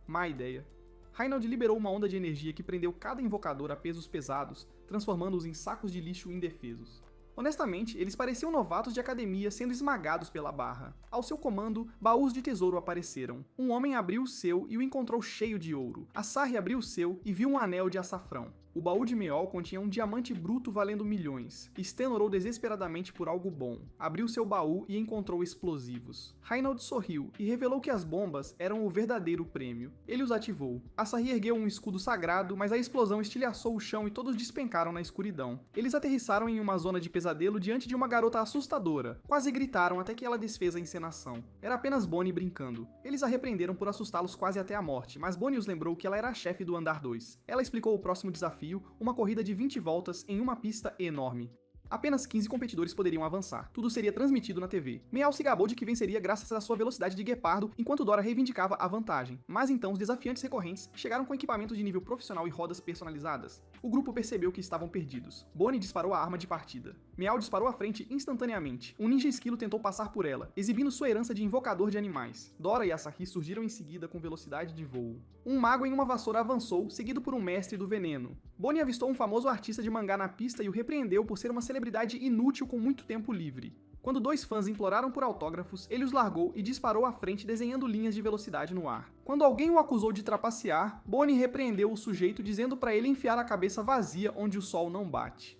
Má ideia. Reinald liberou uma onda de energia que prendeu cada invocador a pesos pesados, transformando-os em sacos de lixo indefesos. Honestamente, eles pareciam novatos de academia sendo esmagados pela barra. Ao seu comando, baús de tesouro apareceram. Um homem abriu o seu e o encontrou cheio de ouro. Asahi abriu o seu e viu um anel de açafrão. O baú de Meow continha um diamante bruto valendo milhões. Stan orou desesperadamente por algo bom. Abriu seu baú e encontrou explosivos. Reinald sorriu e revelou que as bombas eram o verdadeiro prêmio. Ele os ativou. Asahi ergueu um escudo sagrado, mas a explosão estilhaçou o chão e todos despencaram na escuridão. Eles aterrissaram em uma zona de pesadelo diante de uma garota assustadora. Quase gritaram até que ela desfez a encenação. Era apenas Bonnie brincando. Eles a repreenderam por assustá-los quase até a morte, mas Bonnie os lembrou que ela era a chefe do andar 2. Ela explicou o próximo desafio, uma corrida de 20 voltas em uma pista enorme. Apenas 15 competidores poderiam avançar. Tudo seria transmitido na TV. Meow se gabou de que venceria graças à sua velocidade de guepardo, enquanto Dora reivindicava a vantagem. Mas então os desafiantes recorrentes chegaram com equipamentos de nível profissional e rodas personalizadas. O grupo percebeu que estavam perdidos. Bonnie disparou a arma de partida. Meow disparou à frente instantaneamente. Um ninja esquilo tentou passar por ela, exibindo sua herança de invocador de animais. Dora e Asahi surgiram em seguida com velocidade de voo. Um mago em uma vassoura avançou, seguido por um mestre do veneno. Bonnie avistou um famoso artista de mangá na pista e o repreendeu por ser uma celebridade inútil com muito tempo livre. Quando 2 fãs imploraram por autógrafos, ele os largou e disparou à frente desenhando linhas de velocidade no ar. Quando alguém o acusou de trapacear, Bonnie repreendeu o sujeito dizendo para ele enfiar a cabeça vazia onde o sol não bate.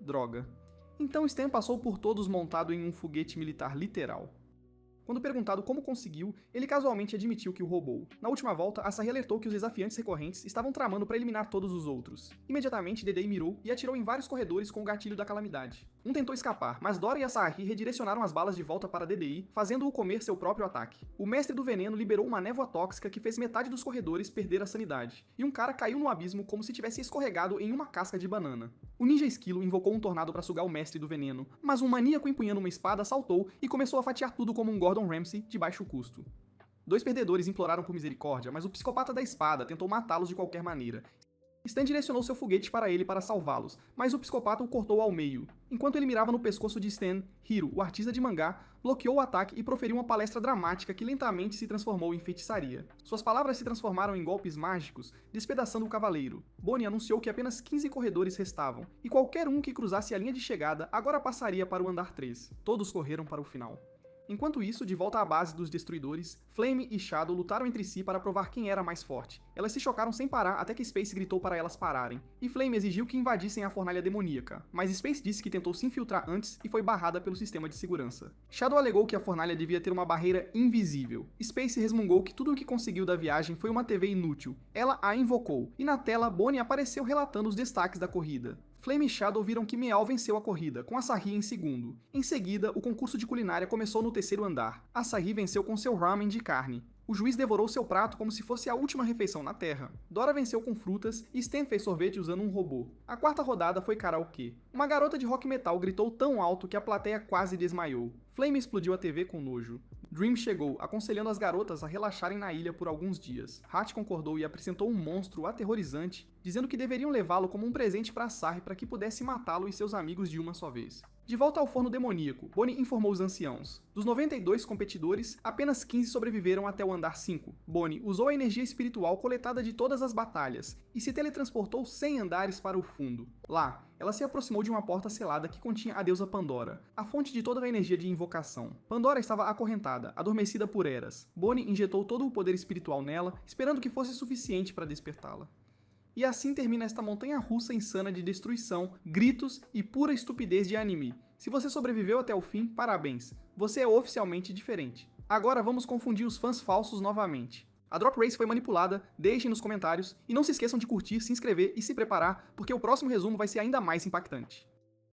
Droga. Então Stan passou por todos montado em um foguete militar literal. Quando perguntado como conseguiu, ele casualmente admitiu que o roubou. Na última volta, Asahi alertou que os desafiantes recorrentes estavam tramando para eliminar todos os outros. Imediatamente, Dedei mirou e atirou em vários corredores com o gatilho da calamidade. Um tentou escapar, mas Dora e Asahi redirecionaram as balas de volta para Dedei, fazendo-o comer seu próprio ataque. O mestre do veneno liberou uma névoa tóxica que fez metade dos corredores perder a sanidade, e um cara caiu no abismo como se tivesse escorregado em uma casca de banana. O ninja esquilo invocou um tornado para sugar o mestre do veneno, mas um maníaco empunhando uma espada saltou e começou a fatiar tudo como um Gordon Ramsay de baixo custo. Dois perdedores imploraram por misericórdia, mas o psicopata da espada tentou matá-los de qualquer maneira. Stan direcionou seu foguete para ele para salvá-los, mas o psicopata o cortou ao meio. Enquanto ele mirava no pescoço de Stan, Hiro, o artista de mangá, bloqueou o ataque e proferiu uma palestra dramática que lentamente se transformou em feitiçaria. Suas palavras se transformaram em golpes mágicos, despedaçando o cavaleiro. Bonnie anunciou que apenas 15 corredores restavam, e qualquer um que cruzasse a linha de chegada agora passaria para o andar 3. Todos correram para o final. Enquanto isso, de volta à base dos destruidores, Flame e Shadow lutaram entre si para provar quem era mais forte. Elas se chocaram sem parar até que Space gritou para elas pararem, e Flame exigiu que invadissem a fornalha demoníaca, mas Space disse que tentou se infiltrar antes e foi barrada pelo sistema de segurança. Shadow alegou que a fornalha devia ter uma barreira invisível. Space resmungou que tudo o que conseguiu da viagem foi uma TV inútil. Ela a invocou, e na tela Bonnie apareceu relatando os destaques da corrida. Flame e Shadow viram que Meow venceu a corrida, com Asahi em segundo. Em seguida, o concurso de culinária começou no terceiro andar. Asahi venceu com seu ramen de carne. O juiz devorou seu prato como se fosse a última refeição na Terra. Dora venceu com frutas e Stan fez sorvete usando um robô. A quarta rodada foi karaokê. Uma garota de rock metal gritou tão alto que a plateia quase desmaiou. Flame explodiu a TV com nojo. Dream chegou, aconselhando as garotas a relaxarem na ilha por alguns dias. Hat concordou e apresentou um monstro aterrorizante, dizendo que deveriam levá-lo como um presente para Asahi para que pudesse matá-lo e seus amigos de uma só vez. De volta ao forno demoníaco, Bonnie informou os anciãos. Dos 92 competidores, apenas 15 sobreviveram até o andar 5. Bonnie usou a energia espiritual coletada de todas as batalhas e se teletransportou 100 andares para o fundo. Lá, ela se aproximou de uma porta selada que continha a deusa Pandora, a fonte de toda a energia de invocação. Pandora estava acorrentada, adormecida por eras. Bonnie injetou todo o poder espiritual nela, esperando que fosse suficiente para despertá-la. E assim termina esta montanha-russa insana de destruição, gritos e pura estupidez de anime. Se você sobreviveu até o fim, parabéns. Você é oficialmente diferente. Agora vamos confundir os fãs falsos novamente. A Drop Race foi manipulada, deixem nos comentários, e não se esqueçam de curtir, se inscrever e se preparar, porque o próximo resumo vai ser ainda mais impactante.